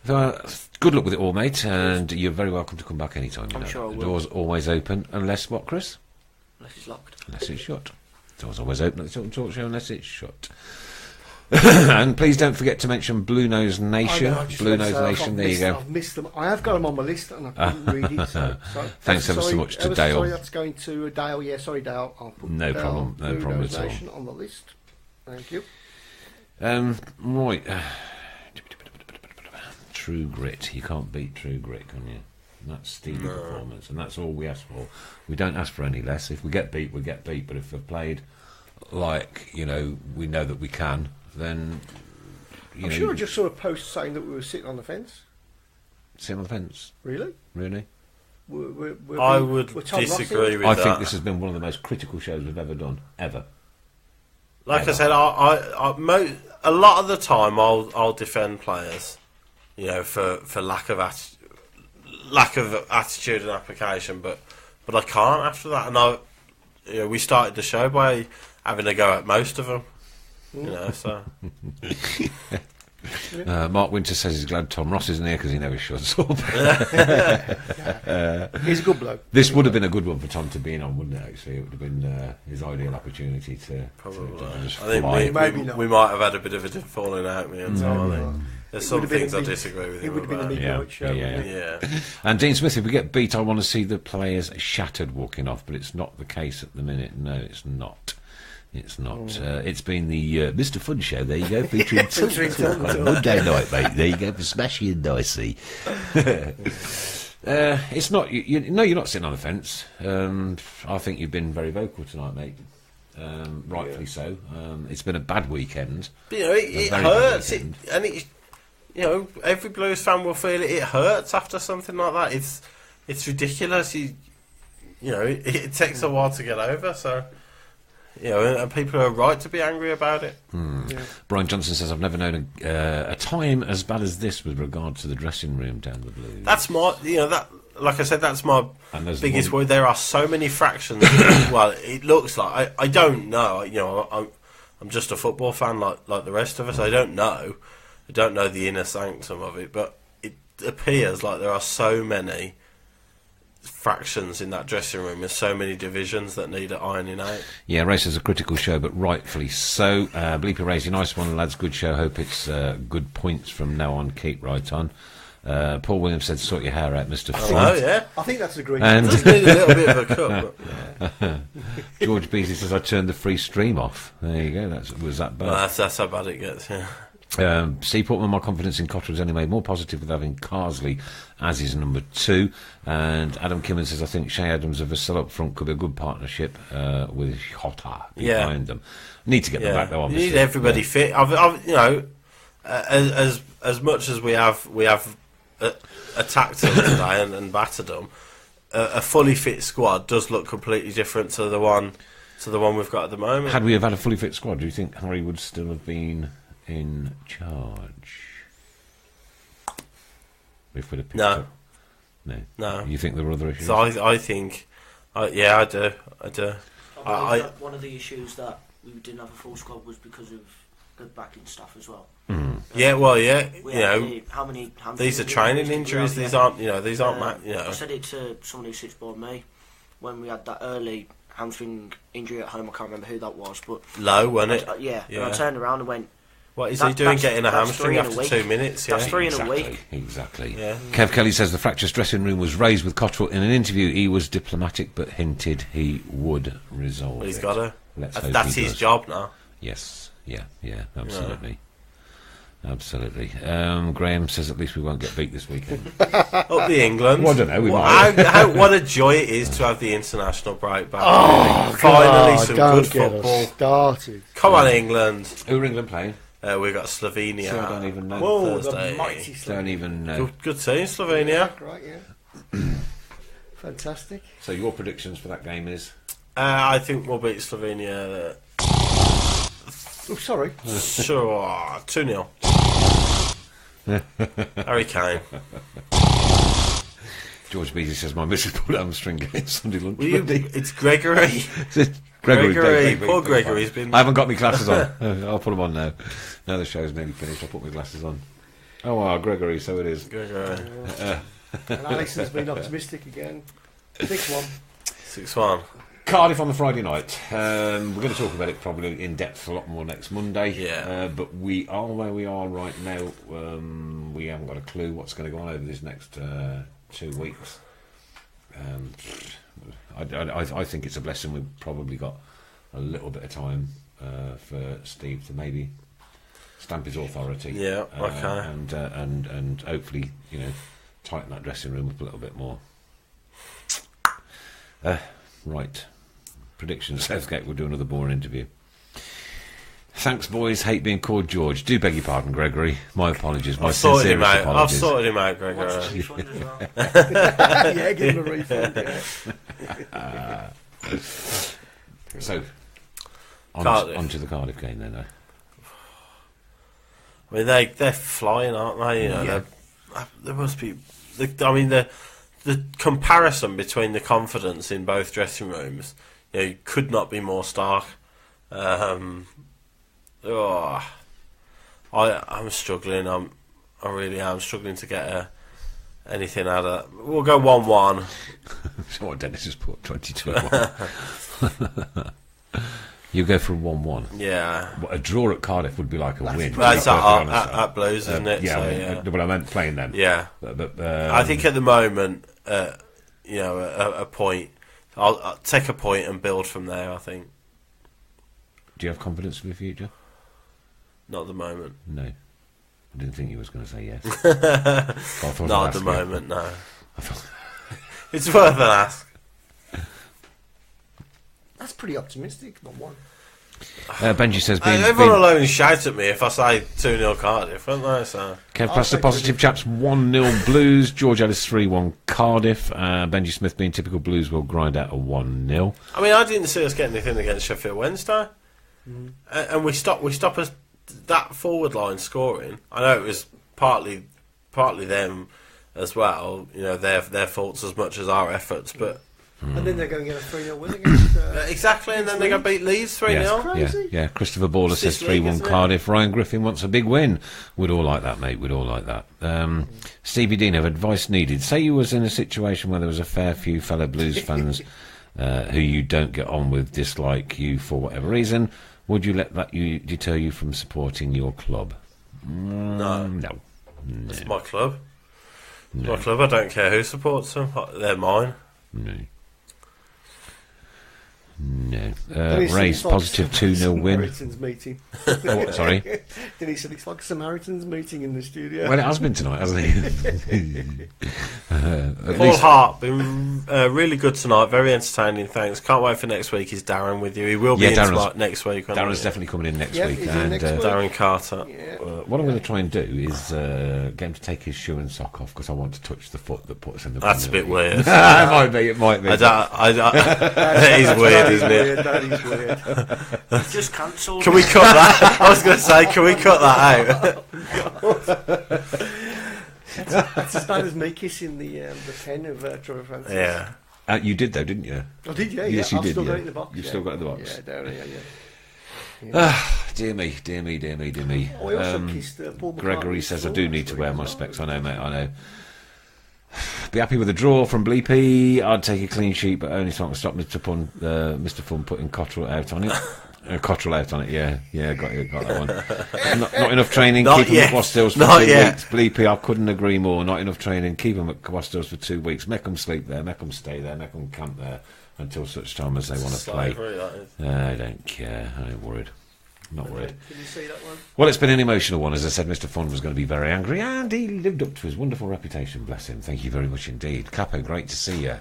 So, good luck with it all, mate, and you're very welcome to come back anytime. I'm sure I will. The door's always open, unless what, Chris? Unless it's locked. Unless it's shut. The door's always open at the Tilton Talk Show, unless it's shut. And please don't forget to mention Blue Nose Nation. Blue Nose Nation, there you go. I've missed them. I have got them on my list and I couldn't read it. So thanks ever so much to Dale. Sorry, that's going to Dale. Yeah, sorry, Dale. I'll put no problem at all. Nation on the list. Thank you. Right. true grit. You can't beat true grit, can you? And that's steely performance, and that's all we ask for. We don't ask for any less. If we get beat, we get beat. But if we've played like, we know that we can, then... I'm sure I just saw a post saying that we were sitting on the fence. Sitting on the fence? Really? I would disagree with that. I think this has been one of the most critical shows we've ever done, ever. Like I said, a lot of the time I'll defend players, for lack of attitude and application, but I can't after that. And we started the show by having a go at most of them, So. Mark Winter says he's glad Tom Ross isn't here because he never shuts up. He's a good bloke. This would have been a good one for Tom to be in on, wouldn't it? Actually, it would have been his ideal opportunity to just I think fly. we might have had a bit of a falling out, me and Tom. I think there's some things I disagree with It him would have been a about. midnight show. Yeah. And Dean Smith, if we get beat, I want to see the players shattered walking off, but it's not the case at the minute. No, it's not. It's not. It's been the Mr. Fun Show. There you go, featuring Tilton Talk on Monday night, mate. There you go for Smashy and Dicey. It's not. You're not sitting on the fence. I think you've been very vocal tonight, mate. Rightfully so. It's been a bad weekend. But, it hurts. Every Blues fan will feel it. It hurts after something like that. It's ridiculous. It takes a while to get over. So. And people are right to be angry about it. Yeah. Brian Johnson says, I've never known a time as bad as this with regard to the dressing room down the Blues. That's my, like I said, that's my biggest worry. There are so many fractions. Well, it looks like, I don't know, I'm just a football fan like the rest of us. I don't know the inner sanctum of it, but it appears like there are so many fractions in that dressing room. There's so many divisions that need ironing out. Yeah, Race is a critical show, but rightfully so. Bleeper Race, nice one, lads. Good show. Hope it's good points from now on. Keep right on. Paul Williams said, "Sort your hair out, Mr. Fun." Oh yeah, I think that's a great. And it does need a little bit of a cut. But... George Beasley says, "I turned the free stream off." There you go. Was that bad? Well, that's how bad it gets. Yeah. Steve Portman, my confidence in Cotter was only made more positive with having Carsley as his number 2. And Adam Kimmin says, I think Shea Adams of Vassell up front could be a good partnership with Hotter behind them. Need to get them back though, obviously. You need everybody fit. As much as we have attacked them today and battered them, a fully fit squad does look completely different to the one we've got at the moment. Had we have had a fully fit squad, do you think Harry would still have been in charge? If we'd have picked up? No. You think there were other issues? So I think, I do. I believe that one of the issues that we didn't have a full squad was because of the backing staff as well. Mm. How many these are training injuries. These aren't. I said it to someone who sits by me when we had that early hamstring injury at home. I can't remember who that was, but Low, wasn't it? And I turned around and went, what is he doing getting a hamstring after 2 minutes? That's 3 in a week. Exactly. Yeah. Kev Kelly says the fractious dressing room was raised with Cottrell. In an interview, he was diplomatic but hinted he would resolve He's it. got to. That's his job now. Yes. Yeah. Absolutely. Absolutely. Graham says at least we won't get beat this weekend. Up the England. Well, I don't know. We might. What a joy it is to have the international break back. Finally, some good football. Started. Come on, England. Who are England playing? We've got Slovenia. So I don't even know. Whoa, Thursday. the mighty Slovenia. Don't even know. Good team, Slovenia. Right, yeah. Fantastic. So your predictions for that game is? I think we'll beat Slovenia. Oh, sorry. Sure, 2-0. Harry Kane. George Beasley says my missus pulled hamstring game Sunday lunch. It's Gregory. Gregory. Poor Gregory's been. I haven't got my glasses on. I'll put them on now. Now the show's nearly finished. I'll put my glasses on. Oh, wow, Gregory. So it is. Gregory. And Alex's been optimistic again. 6-1. 6-1. Cardiff on the Friday night. We're going to talk about it probably in depth a lot more next Monday. Yeah. But we are where we are right now. We haven't got a clue what's going to go on over this next 2 weeks. I think it's a blessing we've probably got a little bit of time for Steve to maybe stamp his authority. Yeah, okay. And hopefully, tighten that dressing room up a little bit more. Right. Prediction: Southgate will do another boring interview. Thanks, boys. Hate being called George. Do beg your pardon, Gregory. My apologies. My sincerest apologies. I've sorted him out, Gregory. What's the refund as well? Yeah, give him a refund. Yeah. So, Cardiff. on to the Cardiff game then, though. I mean, they're flying, aren't they? There must be. The comparison between the confidence in both dressing rooms, could not be more stark. I'm struggling. I really am struggling to get anything out of that. We'll go 1-1. So what Dennis has put 22-1. You go for a 1-1. Yeah. A draw at Cardiff would be like a win. That's at Blues, isn't it? Yeah, but I meant playing them. Yeah. But I think at the moment, a point. I'll take a point and build from there. I think. Do you have confidence in the future? Not at the moment. No. I didn't think you was going to say yes. Not at the moment, no. It's worth an ask. That's pretty optimistic, not one. Benji says... everyone will only shout at me if I say 2-0 Cardiff, won't they? So. Kev Pastor, positive chaps, 1-0 Blues. George Ellis 3-1 Cardiff. Benji Smith, being typical Blues, will grind out a 1-0. I mean, I didn't see us get anything against Sheffield Wednesday. And we stop us that forward line scoring. I know it was partly them as well, their faults as much as our efforts, but and then they're going to get a 3-0 win against exactly, and then they're going to beat Leeds 3-0. Yeah. Christopher Baller says 3-1 Cardiff. Ryan Griffin wants a big win. We'd all like that, mate. We'd all like that. Stevie Dino, advice needed. Say you was in a situation where there was a fair few fellow Blues fans who you don't get on with, dislike you for whatever reason. Would you let that deter you from supporting your club? No. It's my club. No. My club. I don't care who supports them. They're mine. No. Ray's positive 2-0 win. Samaritan's meeting. Sorry? Dennis said it's like a Samaritan's meeting in the studio. Well, it has been tonight, hasn't it? Paul Hart, been really good tonight. Very entertaining, thanks. Can't wait for next week. Is Darren with you? He will be in next week. Darren's definitely coming in next week. Darren Carter. Yeah. What I'm going to try and do is get him to take his shoe and sock off, because I want to touch the foot that puts in the... That's a bit weird. It might be. That is weird, isn't it? That is weird. Just cancelled. Can we cut that? I was going to say, can we cut that out? That's as bad as me kissing the pen of Trevor Francis. Yeah. You did, though, didn't you? I did, yeah. Yes, I've you did. still got it in the box. You've still got it in the box. Yeah, down here, yeah. Dear me. Oh, I also kissed Paul Gregory McCartney's says, I floor do need to wear my as well. specs. I know, mate, I know. Be happy with a draw from Bleepy. I'd take a clean sheet, but only so I can stop Mr. Fun putting Cottrell out on it. Cottrell out on it, yeah, got that one. Not enough training, keep him at Wasdales for 2 weeks. Bleepy, I couldn't agree more. Not enough training, keep him at Wasdales for 2 weeks. Make them sleep there, make them stay there, make them camp there until such time as they want to play. I don't care, I ain't worried. Not worried. Can you see that one? Well, it's been an emotional one. As I said, Mr. Fun was going to be very angry, and he lived up to his wonderful reputation, bless him. Thank you very much indeed. Capo, great to see you.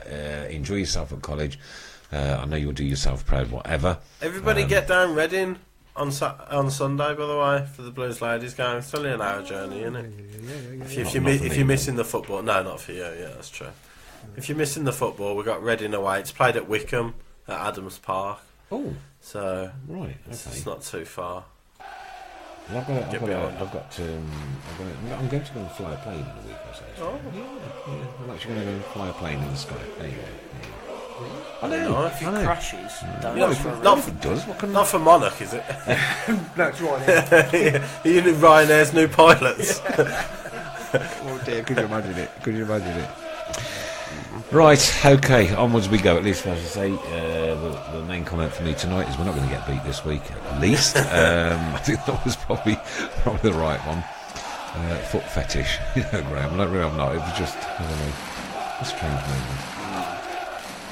Enjoy yourself at college. I know you'll do yourself proud, whatever. Everybody get down Reading on Sunday, by the way, for the Blues Ladies game. It's only an hour journey, isn't it? If you're missing the football... No, not for you, yeah, that's true. If you're missing the football, we've got Reading away. It's played at Wickham, at Adams Park. Oh, so right, okay. It's not too far. Well, I'm going to go and fly a plane in a week or so. Oh. Yeah, I'm actually going to go and fly a plane in the sky. Anyway. I know. If it crashes, don't Not if it does. Not for Monarch, is it? That's right. You know Ryanair's new pilots. Oh dear, could you imagine it? Right, okay, onwards we go. At least, as I say, the main comment for me tonight is we're not going to get beat this week, at least. I think that was probably the right one. Foot fetish, Graham. I'm not. It was just, I don't know, a strange moment.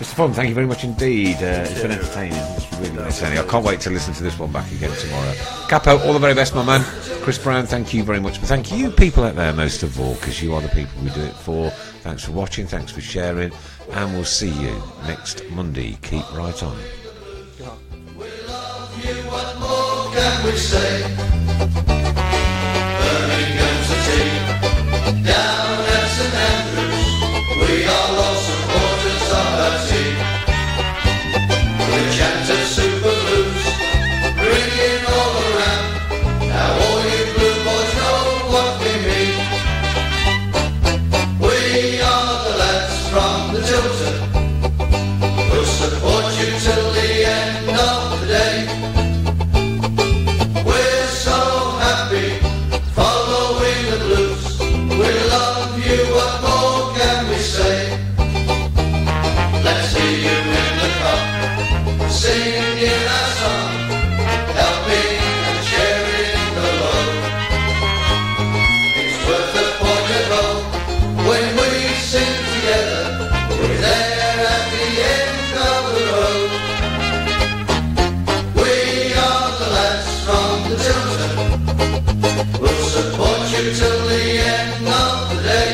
Mr. Fun, thank you very much indeed. It's been entertaining. It's really entertaining. I can't wait to listen to this one back again tomorrow. Capo, all the very best, my man. Chris Brown, thank you very much. But thank you people out there most of all, because you are the people we do it for. Thanks for watching, thanks for sharing, and we'll see you next Monday. Keep right on. We love you, what more can we say? Birmingham's a team, down at St Andrews, we are lost supporters of our team. We chant a super blues, ringing all around, now all you blue boys know what we mean. We are the lads from the Tilton, we'll support you till the end of the day. We're so happy following the blues. We love you, what more can we say? Let's see you in the cup, singing our song, helping and sharing the load. It's worth the point at home when we sing together. We're there at the end of the road. We are the lads from the Tilton, we'll support you till the end of the day.